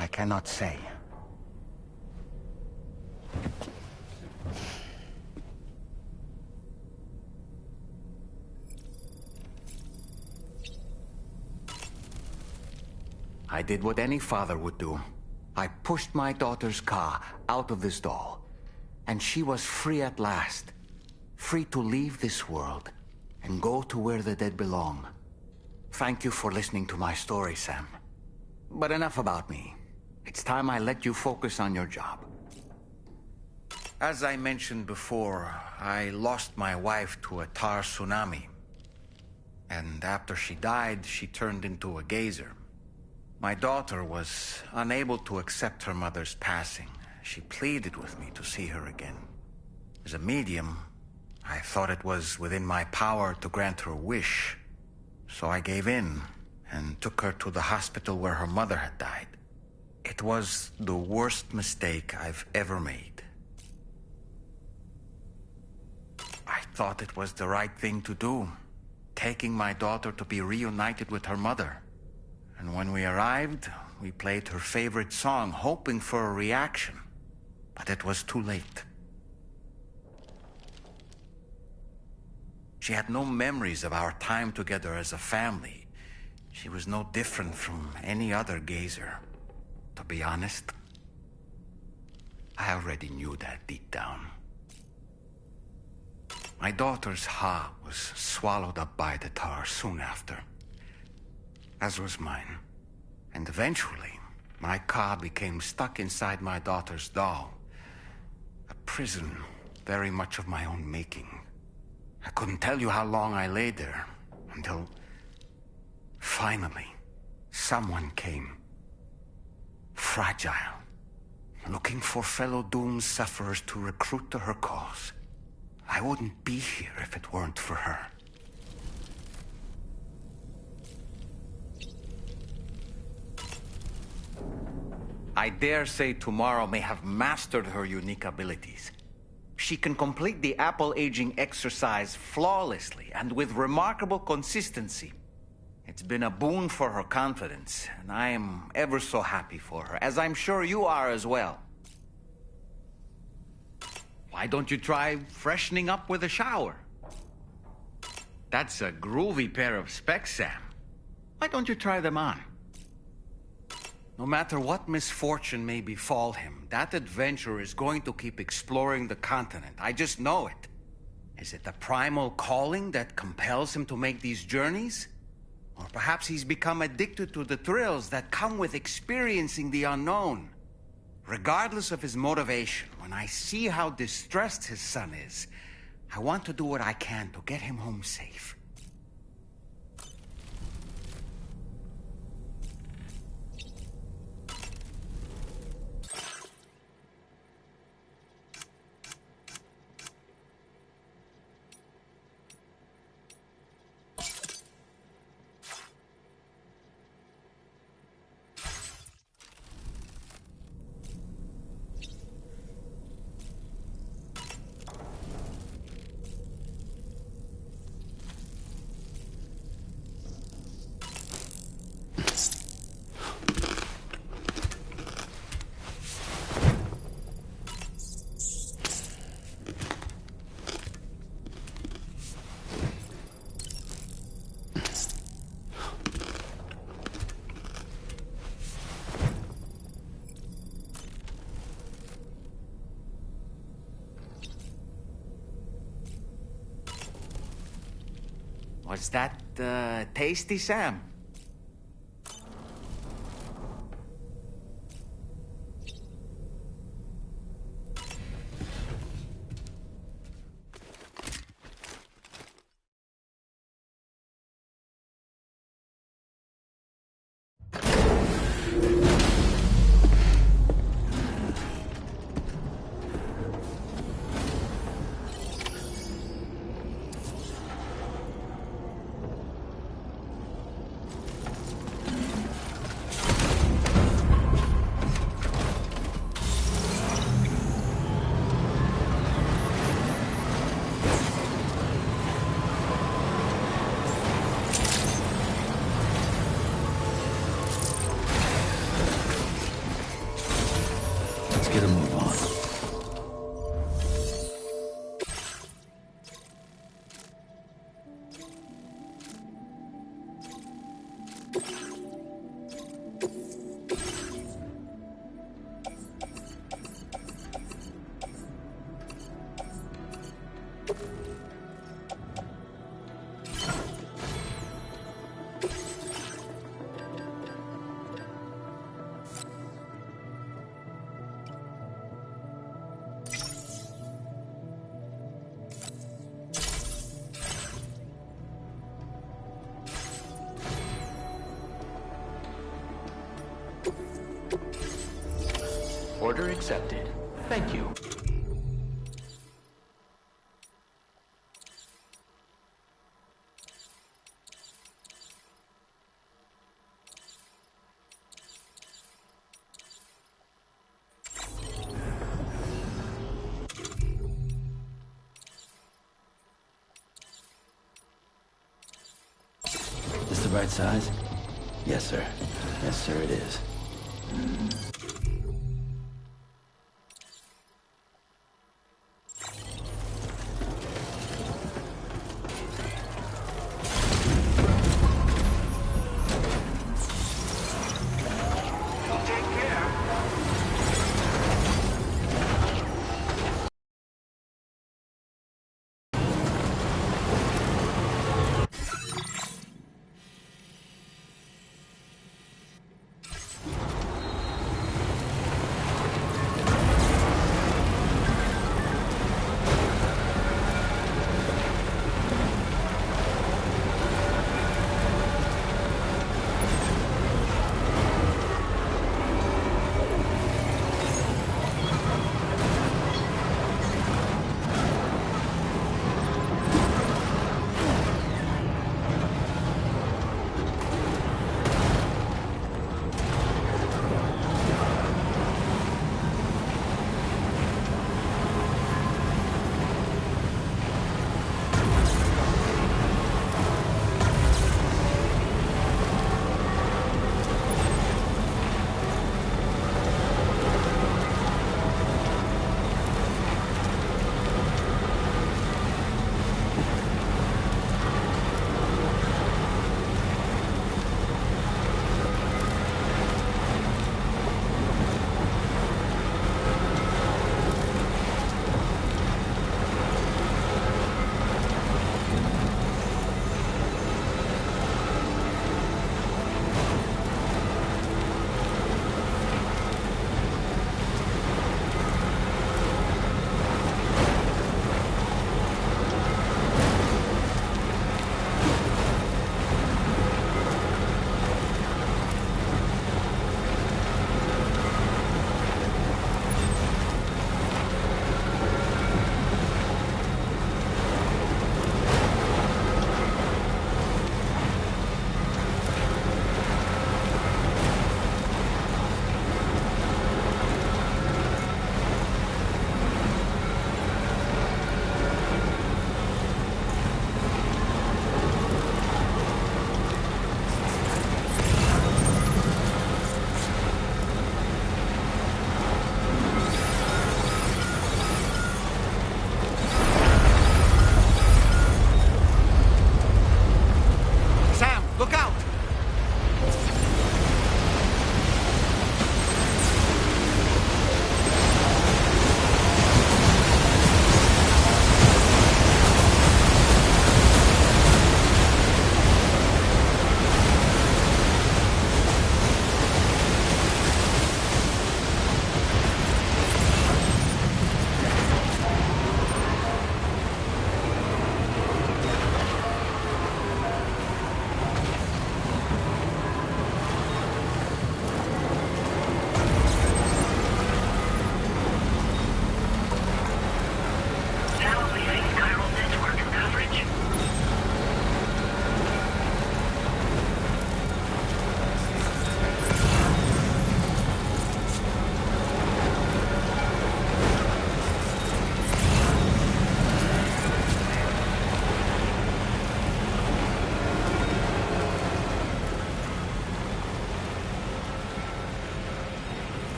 I cannot say. I did what any father would do. I pushed my daughter's car out of this doll, and she was free at last. Free to leave this world and go to where the dead belong. Thank you for listening to my story, Sam. But enough about me. It's time I let you focus on your job. As I mentioned before, I lost my wife to a tar tsunami. And after she died, she turned into a geyser. My daughter was unable to accept her mother's passing. She pleaded with me to see her again. As a medium, I thought it was within my power to grant her wish. So I gave in and took her to the hospital where her mother had died. It was the worst mistake I've ever made. I thought it was the right thing to do, taking my daughter to be reunited with her mother. And when we arrived, we played her favorite song, hoping for a reaction. But it was too late. She had no memories of our time together as a family. She was no different from any other gazer. To be honest, I already knew that deep down. My daughter's heart was swallowed up by the tar soon after, as was mine. And eventually, my car became stuck inside my daughter's doll. A prison very much of my own making. I couldn't tell you how long I lay there, until finally, someone came. Fragile. Looking for fellow doomed sufferers to recruit to her cause. I wouldn't be here if it weren't for her. I dare say tomorrow may have mastered her unique abilities. She can complete the apple aging exercise flawlessly and with remarkable consistency. It's been a boon for her confidence, and I am ever so happy for her, as I'm sure you are as well. Why don't you try freshening up with a shower? That's a groovy pair of specs, Sam. Why don't you try them on? No matter what misfortune may befall him, that adventurer is going to keep exploring the continent. I just know it. Is it the primal calling that compels him to make these journeys? Or perhaps he's become addicted to the thrills that come with experiencing the unknown. Regardless of his motivation, when I see how distressed his son is, I want to do what I can to get him home safe. Was that, tasty, Sam? Get a move on. Order accepted. Thank you. This the right size? Yes, sir. Yes, sir, it is.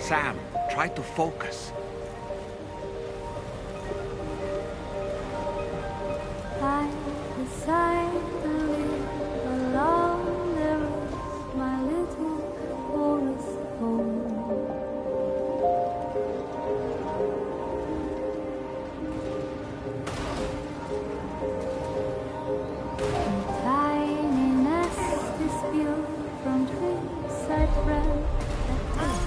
Sam, try to focus. I decide to live along the rest my little forest home. A tiny nest is built from twigs I thread that day.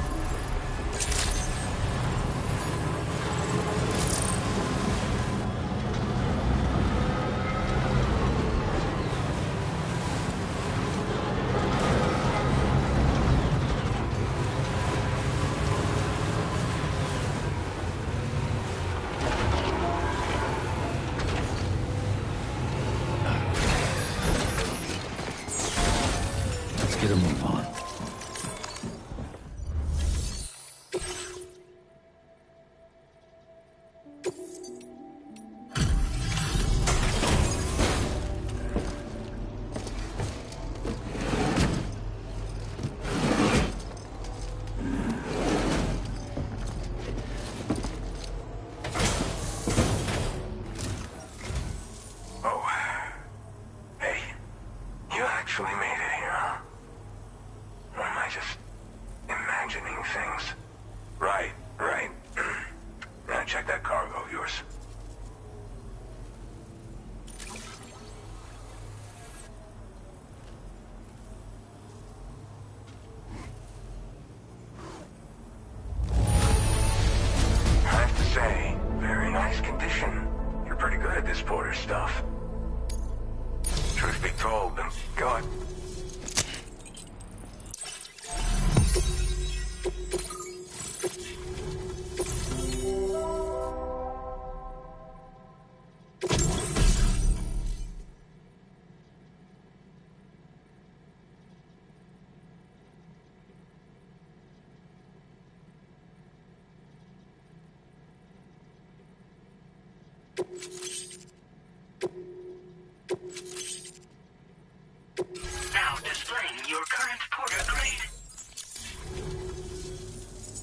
Let's get a move on. Oh. Hey. You actually made it here, huh? Or am I just imagining things? Right. Now check that cargo of yours. I have to say, very nice condition. You're pretty good at this porter stuff. Truth be told, go on. Now displaying your current porter grade.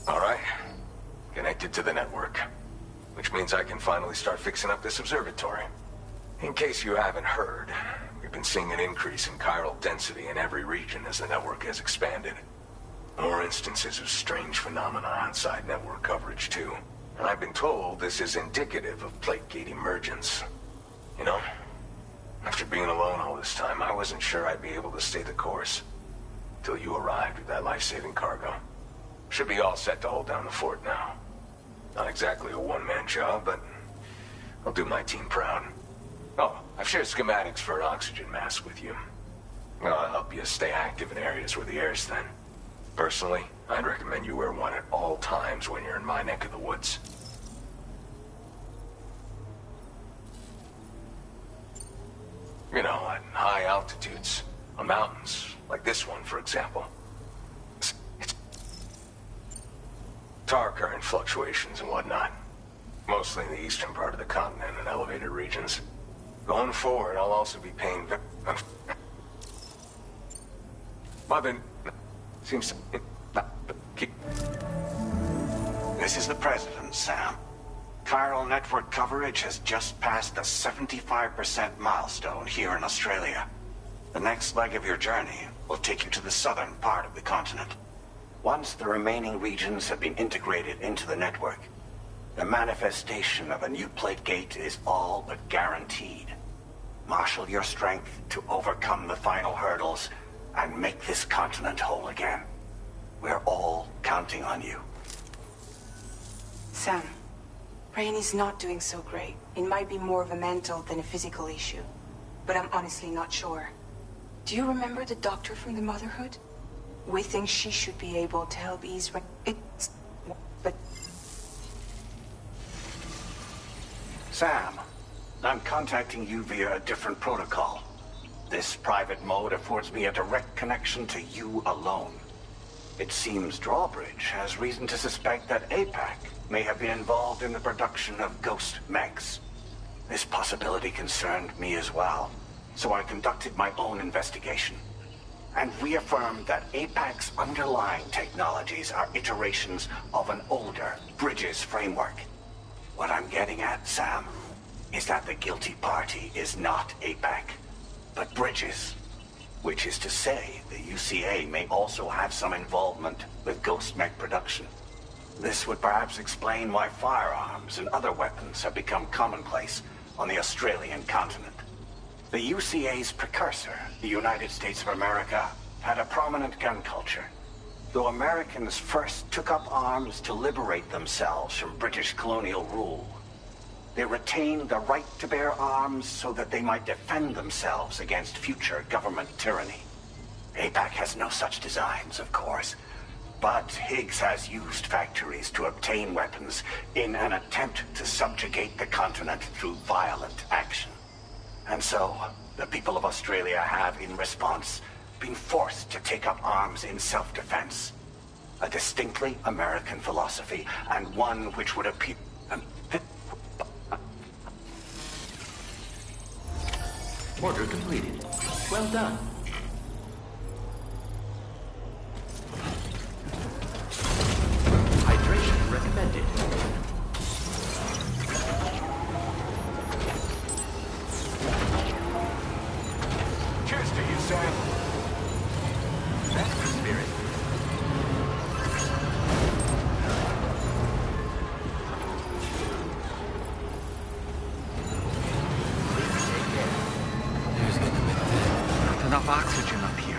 All right. Connected to the network. Which means I can finally start fixing up this observatory. In case you haven't heard, we've been seeing an increase in chiral density in every region as the network has expanded. More instances of strange phenomena outside network coverage, too. And I've been told this is indicative of plate gate emergence. You know, after being alone all this time, I wasn't sure I'd be able to stay the course. Till you arrived with that life-saving cargo. Should be all set to hold down the fort now. Not exactly a one-man job, but I'll do my team proud. Oh, I've shared schematics for an oxygen mask with you. I'll help you stay active in areas where the air's thin. Personally, I'd recommend you wear one at all times when you're in my neck of the woods. You know, at high altitudes, on mountains, like this one, for example. It's tar current fluctuations and whatnot. Mostly in the eastern part of the continent and elevated regions. Going forward, I'll also be paying Mother seems to keep... This is the President, Sam. Chiral network coverage has just passed the 75% milestone here in Australia. The next leg of your journey will take you to the southern part of the continent. Once the remaining regions have been integrated into the network, the manifestation of a new plate gate is all but guaranteed. Marshal your strength to overcome the final hurdles and make this continent whole again. We're all counting on you. Sam, Rainy's not doing so great. It might be more of a mental than a physical issue, but I'm honestly not sure. Do you remember the doctor from the Motherhood? We think she should be able to help ease but... Sam, I'm contacting you via a different protocol. This private mode affords me a direct connection to you alone. It seems Drawbridge has reason to suspect that APAC may have been involved in the production of ghost mechs. This possibility concerned me as well, so I conducted my own investigation. and we affirm that APAC's underlying technologies are iterations of an older Bridges framework. What I'm getting at, Sam, is that the guilty party is not APAC, but Bridges. Which is to say, the UCA may also have some involvement with Ghost Mech production. This would perhaps explain why firearms and other weapons have become commonplace on the Australian continent. The UCA's precursor, the United States of America, had a prominent gun culture. Though Americans first took up arms to liberate themselves from British colonial rule, they retained the right to bear arms so that they might defend themselves against future government tyranny. APAC has no such designs, of course, but Higgs has used factories to obtain weapons in an attempt to subjugate the continent through violent action. And so, the people of Australia have, in response, been forced to take up arms in self-defense. A distinctly American philosophy, and one which would appear... Order completed. Well done. Hydration recommended. Cheers to you, Sam. That's the spirit. Enough oxygen up here.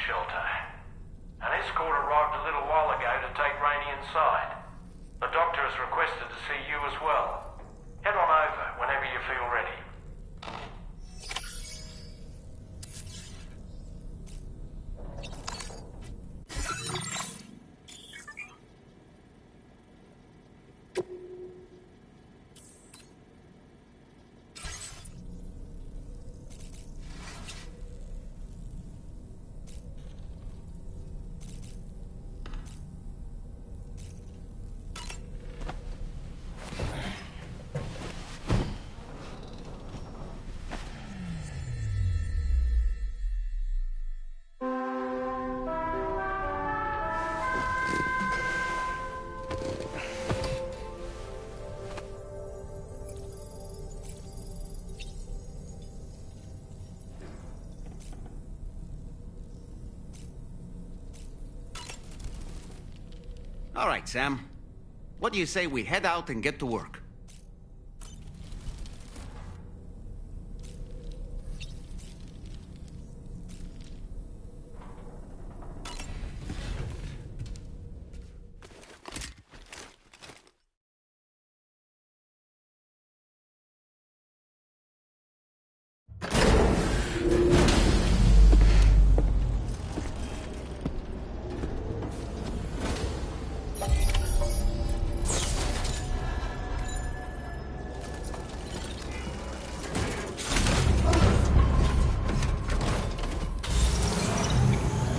Shelter. An escort arrived a little while ago to take Rainey inside. The doctor has requested to see you as well. Head on over whenever you feel ready. All right, Sam. What do you say we head out and get to work?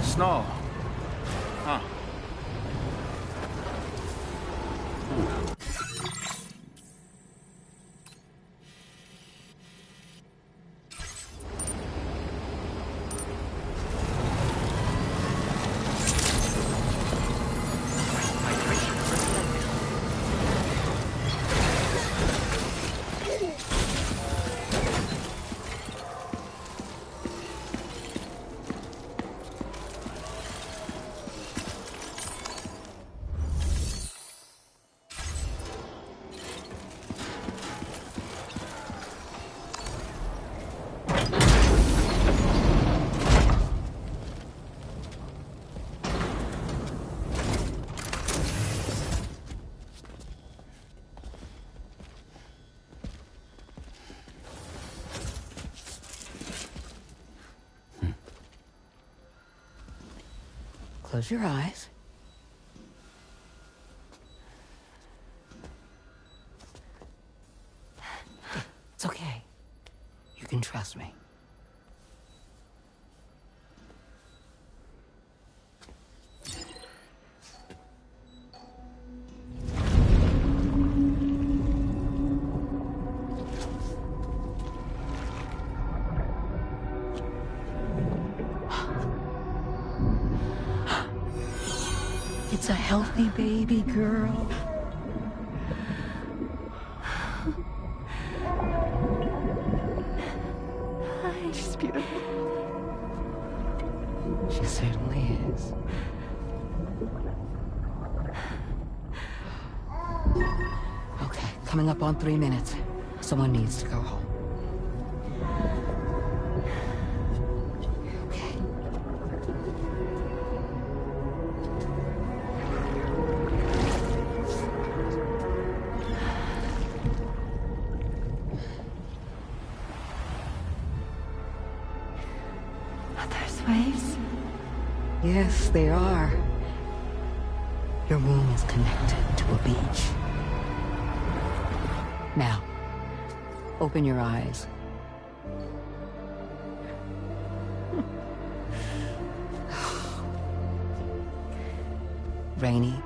Snow. Huh. Close your eyes. It's okay. You can trust me. It's a healthy baby girl. She's beautiful. She certainly is. Okay, coming up on 3 minutes. Someone needs to go home. Waves? Yes, they are. Your womb is connected to a beach. Now, open your eyes. Rainey,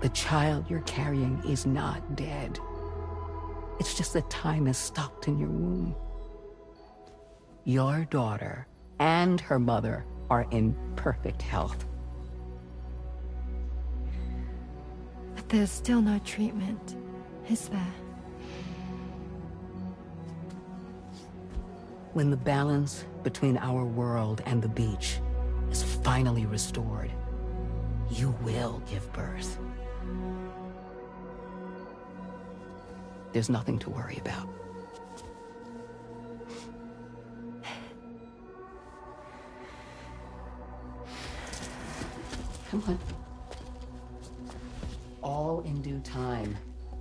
the child you're carrying is not dead. It's just that time has stopped in your womb. Your daughter and her mother are in perfect health. But there's still no treatment, is there? When the balance between our world and the beach is finally restored, you will give birth. There's nothing to worry about. Come on. All in due time.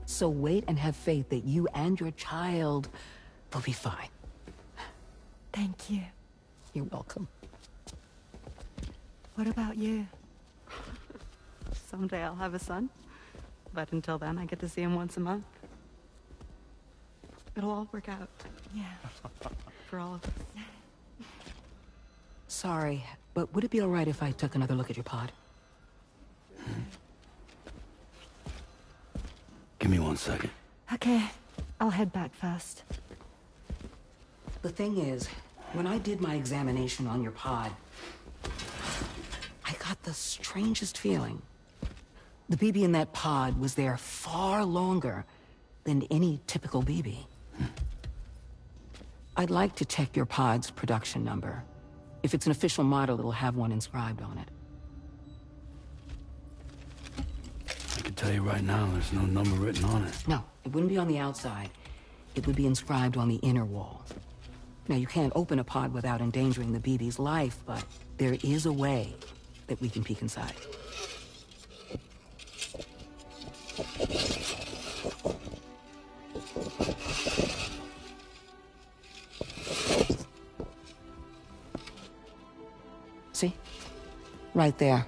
So wait and have faith that you and your child will be fine. Thank you. You're welcome. What about you? Someday I'll have a son. But until then, I get to see him once a month. It'll all work out. Yeah. For all of us. Sorry, but would it be all right if I took another look at your pod? Give me 1 second. Okay. I'll head back first. The thing is, when I did my examination on your pod, I got the strangest feeling. The BB in that pod was there far longer than any typical BB. I'd like to check your pod's production number. If it's an official model, it'll have one inscribed on it. can tell you right now, there's no number written on it. No, it wouldn't be on the outside. It would be inscribed on the inner wall. Now, you can't open a pod without endangering the BB's life, but there is a way that we can peek inside. See? Right there.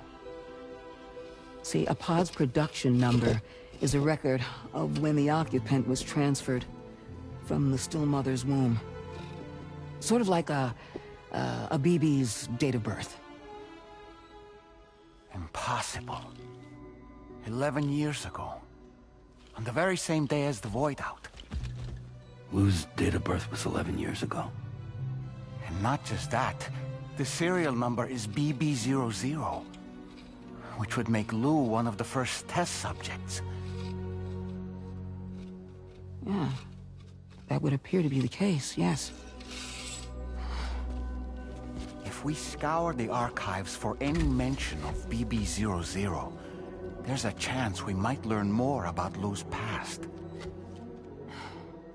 See, a pod's production number is a record of when the occupant was transferred from the still mother's womb. Sort of like a BB's date of birth. Impossible. 11 years ago. On the very same day as the Void Out. Lou's date of birth was 11 years ago. And not just that, the serial number is BB00, which would make Lou one of the first test subjects. Yeah, that would appear to be the case, yes. If we scour the archives for any mention of BB00, there's a chance we might learn more about Lou's past.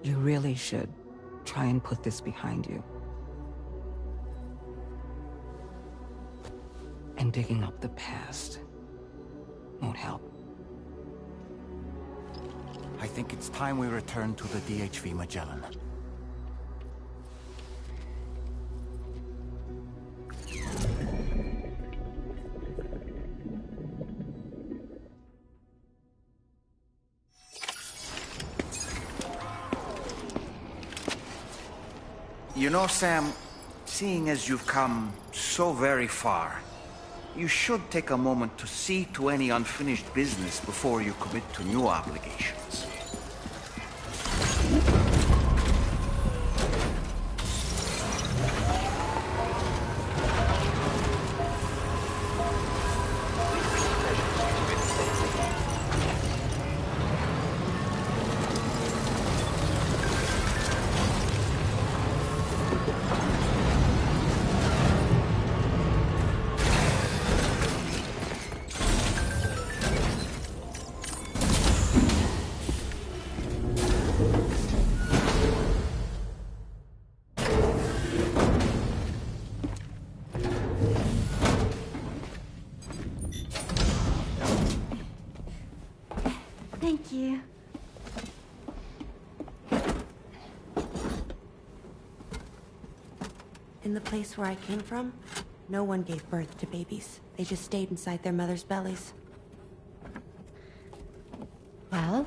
You really should try and put this behind you. And digging up the past won't help. I think it's time we return to the DHV Magellan. You know, Sam, seeing as you've come so very far, you should take a moment to see to any unfinished business before you commit to new obligations. Thank you. In the place where I came from, no one gave birth to babies. They just stayed inside their mother's bellies. Well,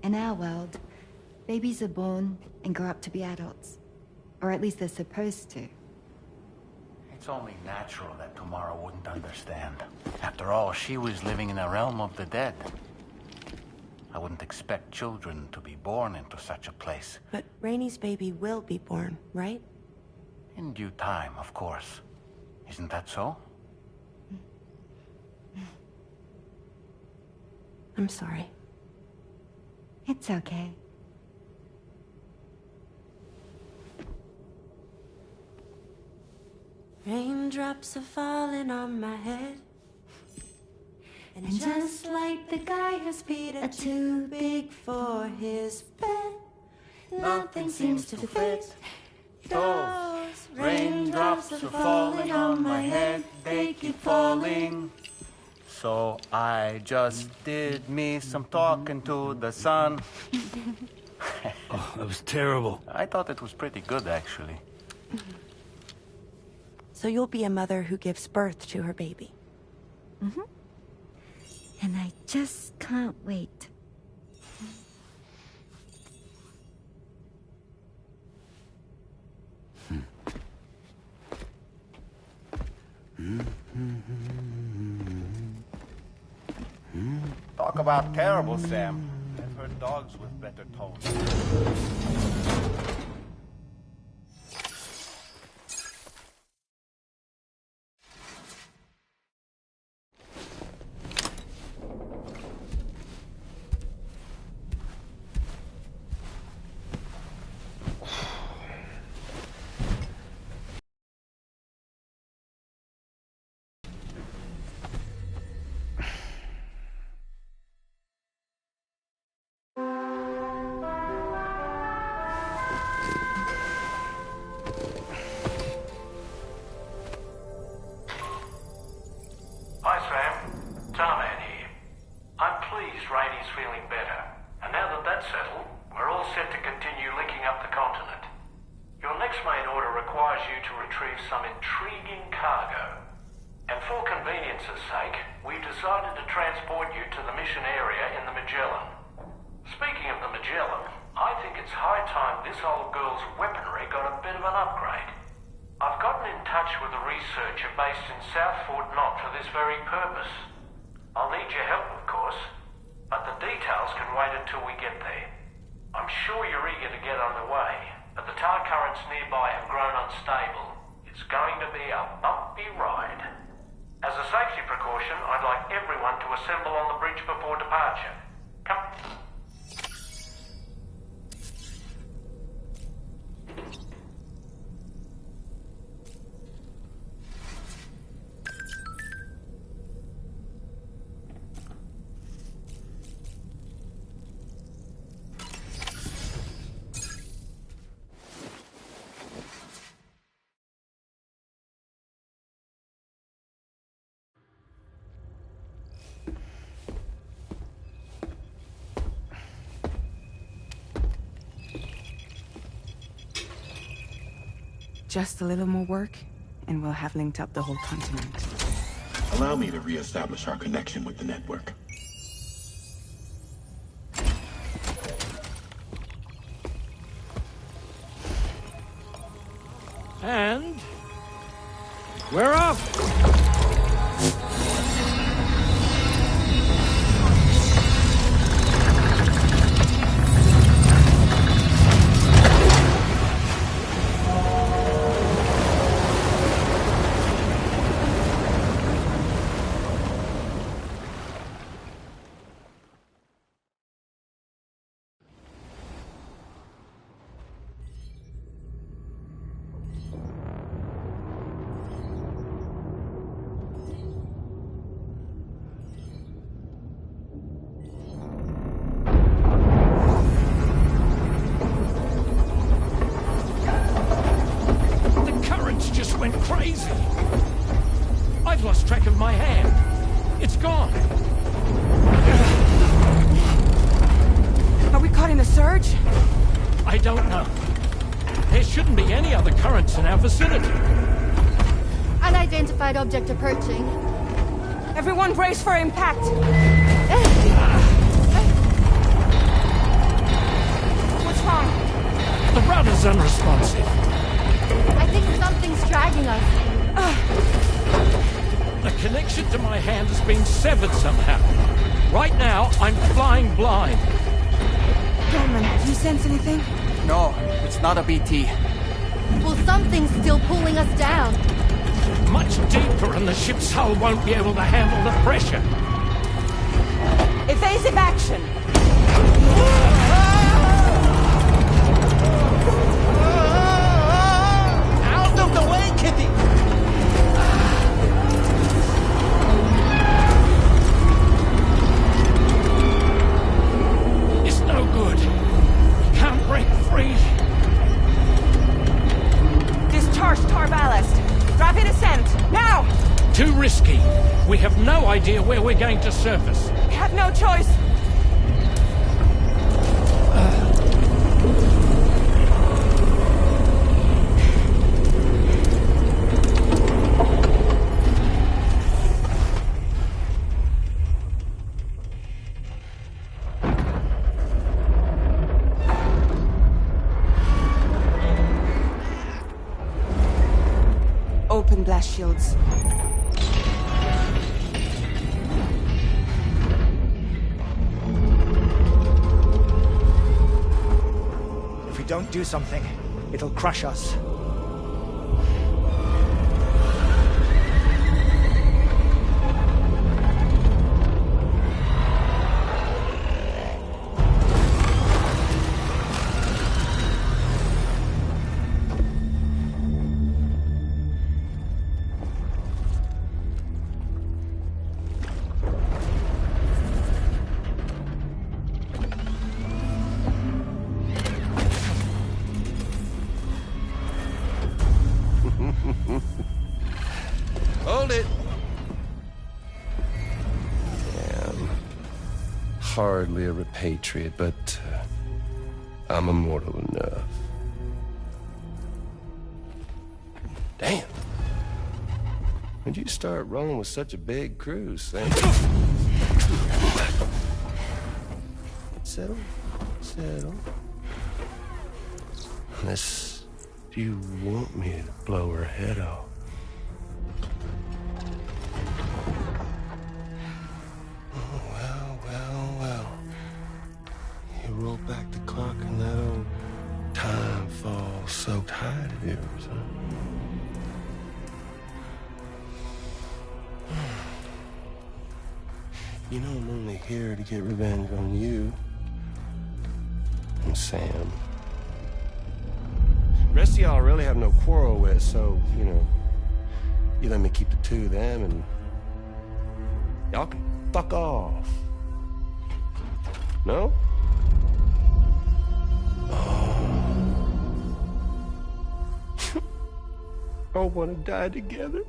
in our world, babies are born and grow up to be adults. Or at least they're supposed to. It's only natural that Tomorrow wouldn't understand. After all, she was living in a realm of the dead. I wouldn't expect children to be born into such a place. But Rainey's baby will be born, right? In due time, of course. Isn't that so? I'm sorry. It's okay. Raindrops are falling on my head. And just like the guy who's Peter are too big for his bed, nothing seems to fit. Those raindrops are falling on my head, they keep falling. So I just did me some talking to the sun. Oh, that was terrible. I thought it was pretty good, actually. So you'll be a mother who gives birth to her baby. Mm-hmm. And I just can't wait. Talk about terrible, Sam. I've heard dogs with better tones. For convenience's sake, we've decided to transport you to the mission area in the Magellan. Speaking of the Magellan, I think it's high time this old girl's weaponry got a bit of an upgrade. I've gotten in touch with a researcher based in South Fort Knott for this very purpose. I'll need your help, of course, but the details can wait until we get there. I'm sure you're eager to get underway, but the tar currents nearby have grown unstable. It's going to be a bumpy ride. As a safety precaution, I'd like everyone to assemble on the bridge before departure. Come. Just a little more work, and we'll have linked up the whole continent. Allow me to re-establish our connection with the network. And we're off! Crazy! I've lost track of my hand. It's gone. Are we caught in a surge? I don't know. There shouldn't be any other currents in our vicinity. Unidentified object approaching. Everyone brace for impact. What's wrong? The rudder's unresponsive. I think something's dragging us. The connection to my hand has been severed somehow. Right now, I'm flying blind. Dorman, do you sense anything? No, it's not a BT. Well, something's still pulling us down. Much deeper, and the ship's hull won't be able to handle the pressure. Evasive action! Out of the way, Kitty! It's no good. Can't break free. Discharge tar ballast. Rapid ascent, now! Too risky. We have no idea where we're going to surface. We have no choice. Open blast shields. If we don't do something, it'll crush us. Hold it! Damn. Hardly a repatriate, but I'm immortal enough. Damn. When'd you start rolling with such a big crew, Sam? Settle. Unless you want me to blow her head off. Well. You roll back the clock and that old time fall soaked hide of yours, huh? You know I'm only here to get revenge on you and Sam. The rest of y'all really have no quarrel with, so, you know, you let me keep the two of them and y'all can fuck off. No? All want to die together.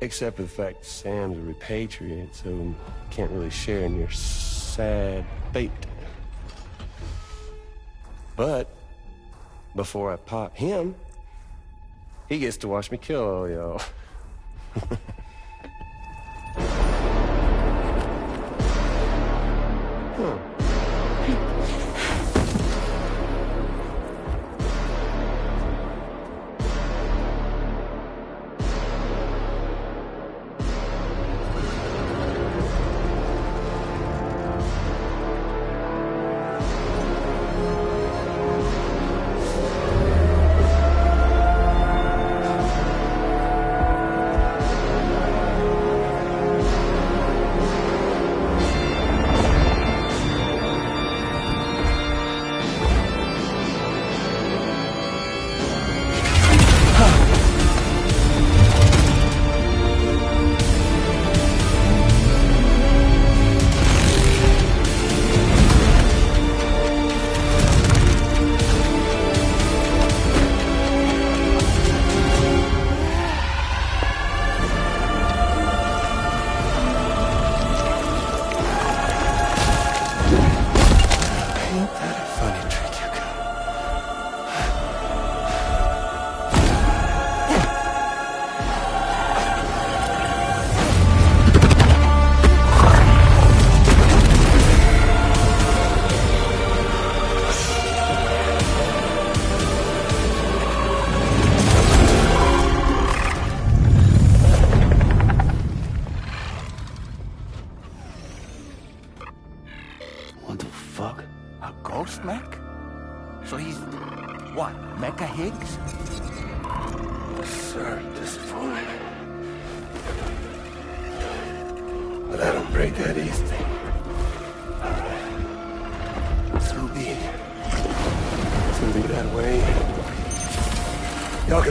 Except for the fact Sam's a repatriate, so can't really share in your sad fate. But before I pop him, he gets to watch me kill all y'all.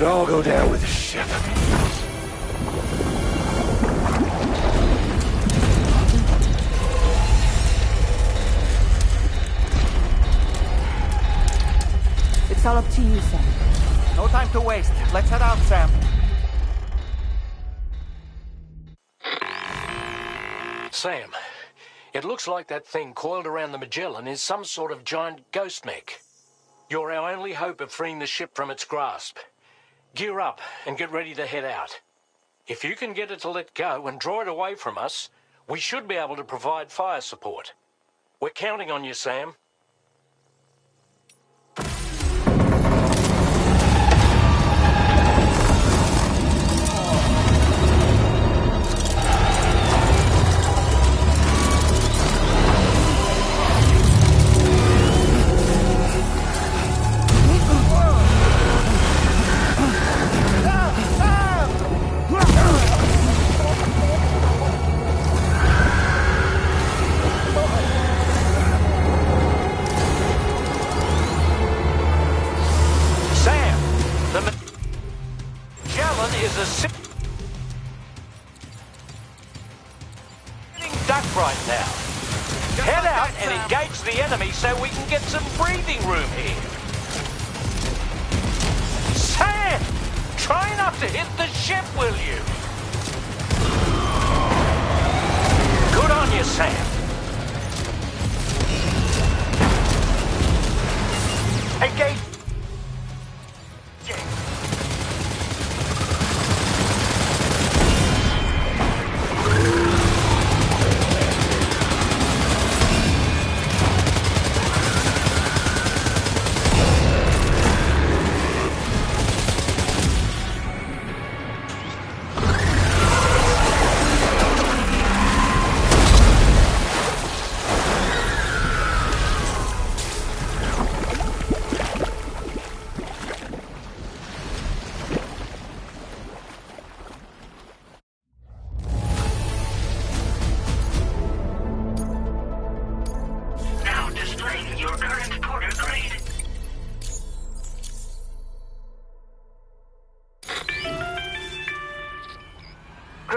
All go down with the ship. It's all up to you, Sam. No time to waste. Let's head out, Sam. Sam, it looks like that thing coiled around the Magellan is some sort of giant ghost mech. You're our only hope of freeing the ship from its grasp. Gear up and get ready to head out. If you can get it to let go and draw it away from us, we should be able to provide fire support. We're counting on you, Sam. Right now. Head out and engage the enemy so we can get some breathing room here. Sam! Try not to hit the ship, will you? Good on you, Sam. Engage.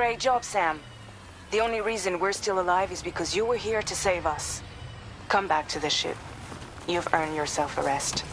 Great job, Sam. The only reason we're still alive is because you were here to save us. Come back to the ship. You've earned yourself a rest.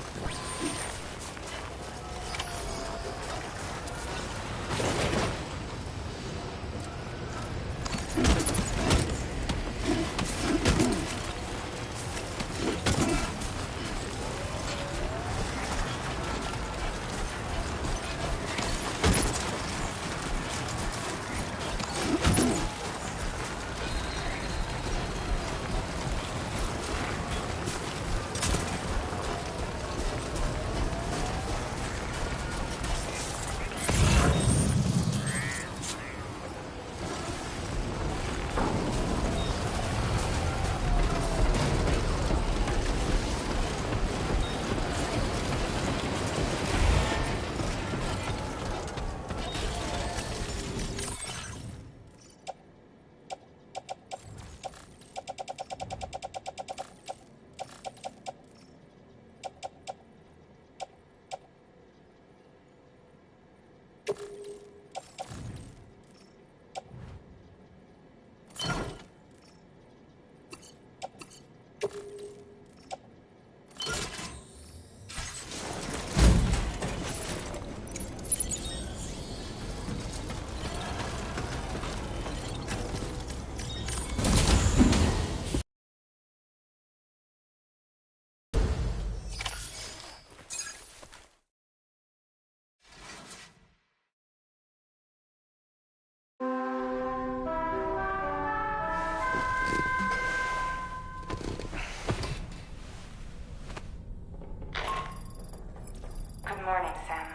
Good morning, Sam.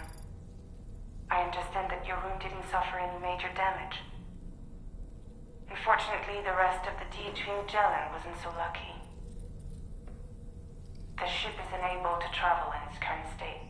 I understand that your room didn't suffer any major damage. Unfortunately, the rest of the D2 Magellan wasn't so lucky. The ship is unable to travel in its current state.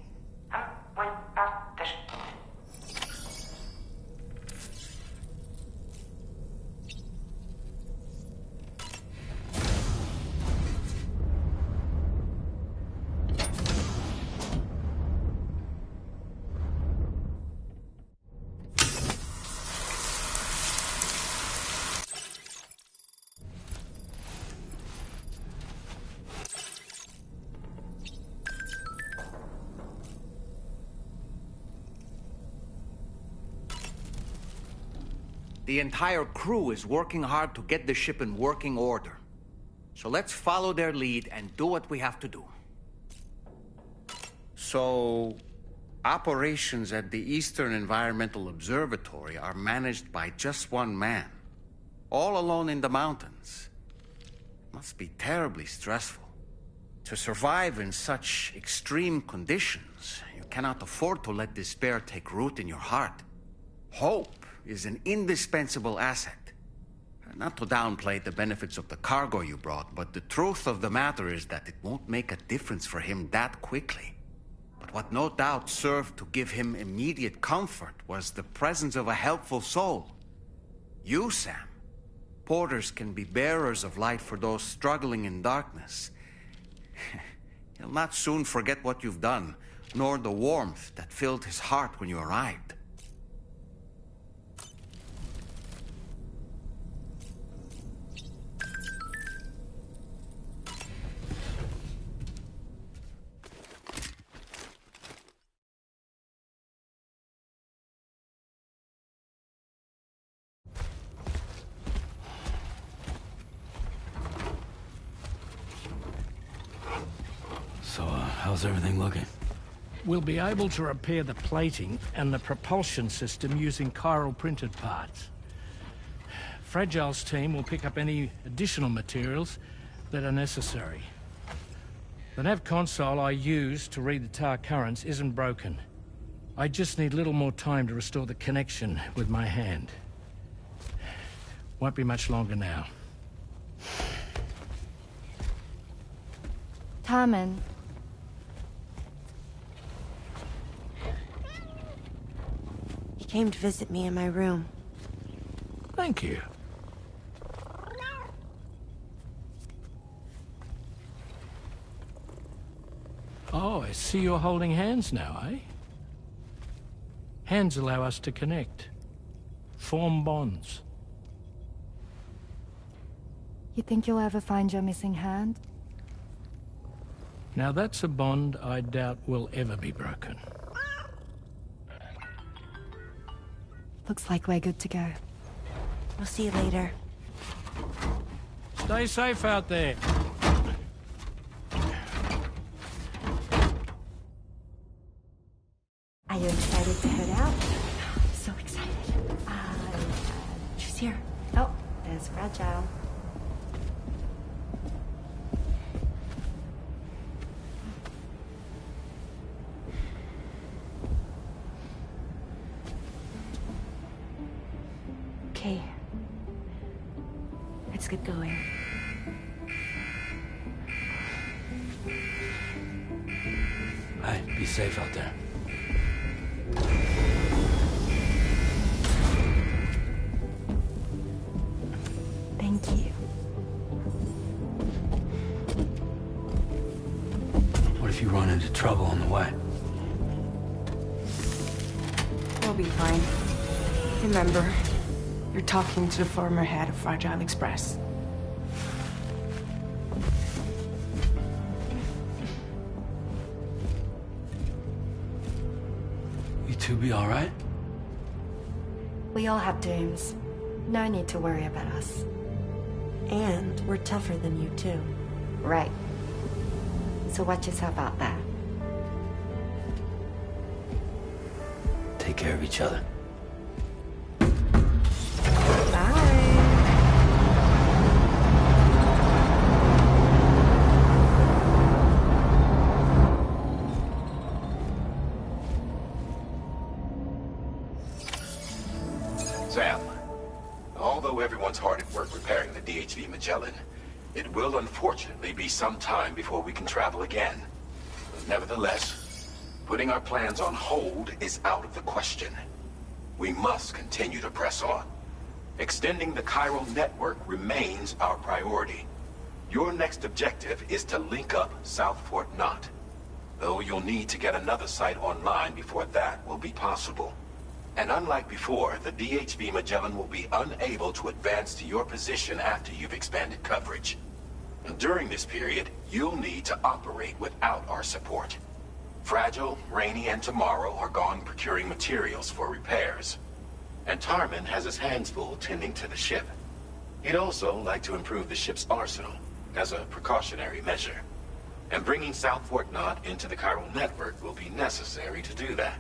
The entire crew is working hard to get the ship in working order. So let's follow their lead and do what we have to do. So, operations at the Eastern Environmental Observatory are managed by just one man, all alone in the mountains. Must be terribly stressful. To survive in such extreme conditions, you cannot afford to let despair take root in your heart. Hope is an indispensable asset. Not to downplay the benefits of the cargo you brought, but the truth of the matter is that it won't make a difference for him that quickly. But what no doubt served to give him immediate comfort was the presence of a helpful soul. You, Sam. Porters can be bearers of light for those struggling in darkness. He'll not soon forget what you've done, nor the warmth that filled his heart when you arrived. So, how's everything looking? We'll be able to repair the plating and the propulsion system using chiral printed parts. Fragile's team will pick up any additional materials that are necessary. The nav console I use to read the tar currents isn't broken. I just need a little more time to restore the connection with my hand. Won't be much longer now. Tommen. He came to visit me in my room. Thank you. Oh, I see you're holding hands now, eh? Hands allow us to connect. Form bonds. You think you'll ever find your missing hand? Now that's a bond I doubt will ever be broken. Looks like we're good to go. We'll see you later. Stay safe out there. Are you excited to head out? So excited. She's here. Oh, there's Fragile. Okay. Let's get going. Hey, be safe out there. Thank you. What if you run into trouble on the way? We'll be fine. Remember, you're talking to the former head of Fragile Express. You two be all right? We all have dooms. No need to worry about us. And we're tougher than you, too. Right. So watch yourself out there. Take care of each other. Sam, although everyone's hard at work repairing the DHV Magellan, it will unfortunately be some time before we can travel again. Nevertheless, putting our plans on hold is out of the question. We must continue to press on. Extending the chiral network remains our priority. Your next objective is to link up South Fort Knot, though you'll need to get another site online before that will be possible. And unlike before, the DHV Magellan will be unable to advance to your position after you've expanded coverage. During this period, you'll need to operate without our support. Fragile, Rainy, and Tomorrow are gone procuring materials for repairs. And Tarman has his hands full tending to the ship. He'd also like to improve the ship's arsenal, as a precautionary measure. And bringing South Fort Knot into the chiral network will be necessary to do that.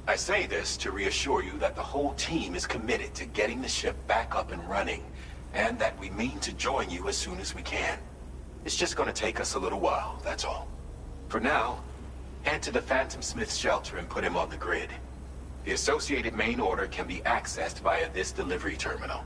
I say this to reassure you that the whole team is committed to getting the ship back up and running, and that we mean to join you as soon as we can. It's just going to take us a little while, that's all. For now, head to the Phantom Smith shelter and put him on the grid. The associated main order can be accessed via this delivery terminal.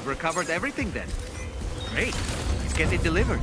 You've recovered everything then. Great. Let's get it delivered.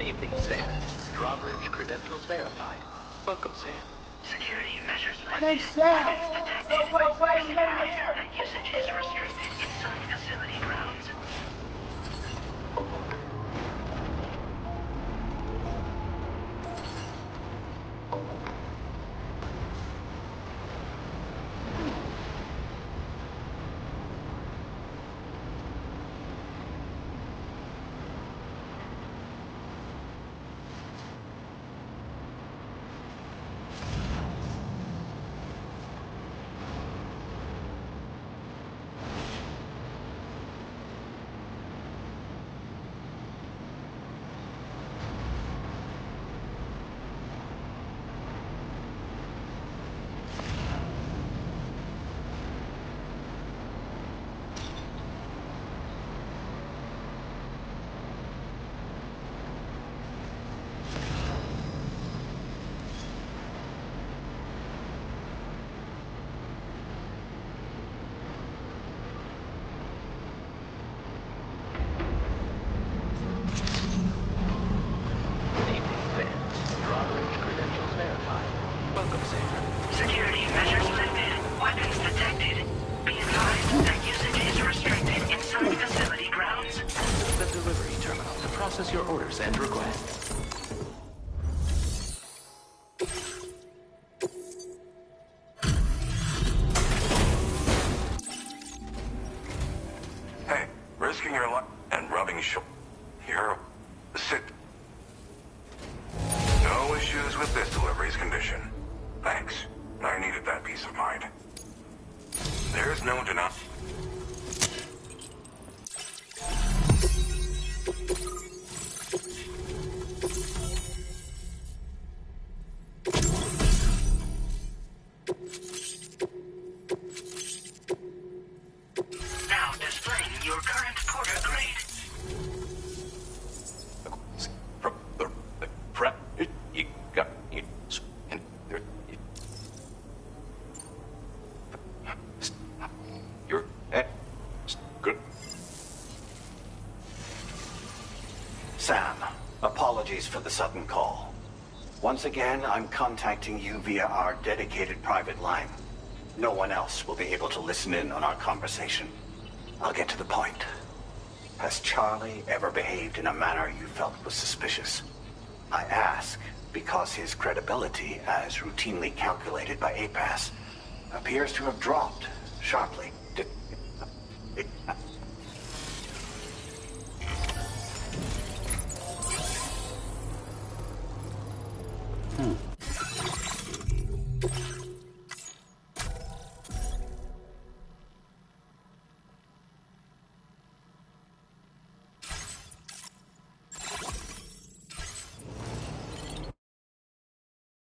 evening, Sam. Drawbridge credentials verified. Welcome, Sam. Security measures lifted. Weapons detected. That usage is restricted inside facility grounds. Security measures lifted. Weapons detected. Be advised that usage is restricted inside facility grounds. The delivery terminal to process your orders and requests. Hey, risking your life and rubbing here. Sit. No issues with this delivery's condition. Thanks. I needed that peace of mind. There's no denying. Now displaying your current porter grade. Sam, apologies for the sudden call. Once again, I'm contacting you via our dedicated private line. No one else will be able to listen in on our conversation. I'll get to the point. Has Charlie ever behaved in a manner you felt was suspicious? I ask because his credibility, as routinely calculated by APAS, appears to have dropped sharply.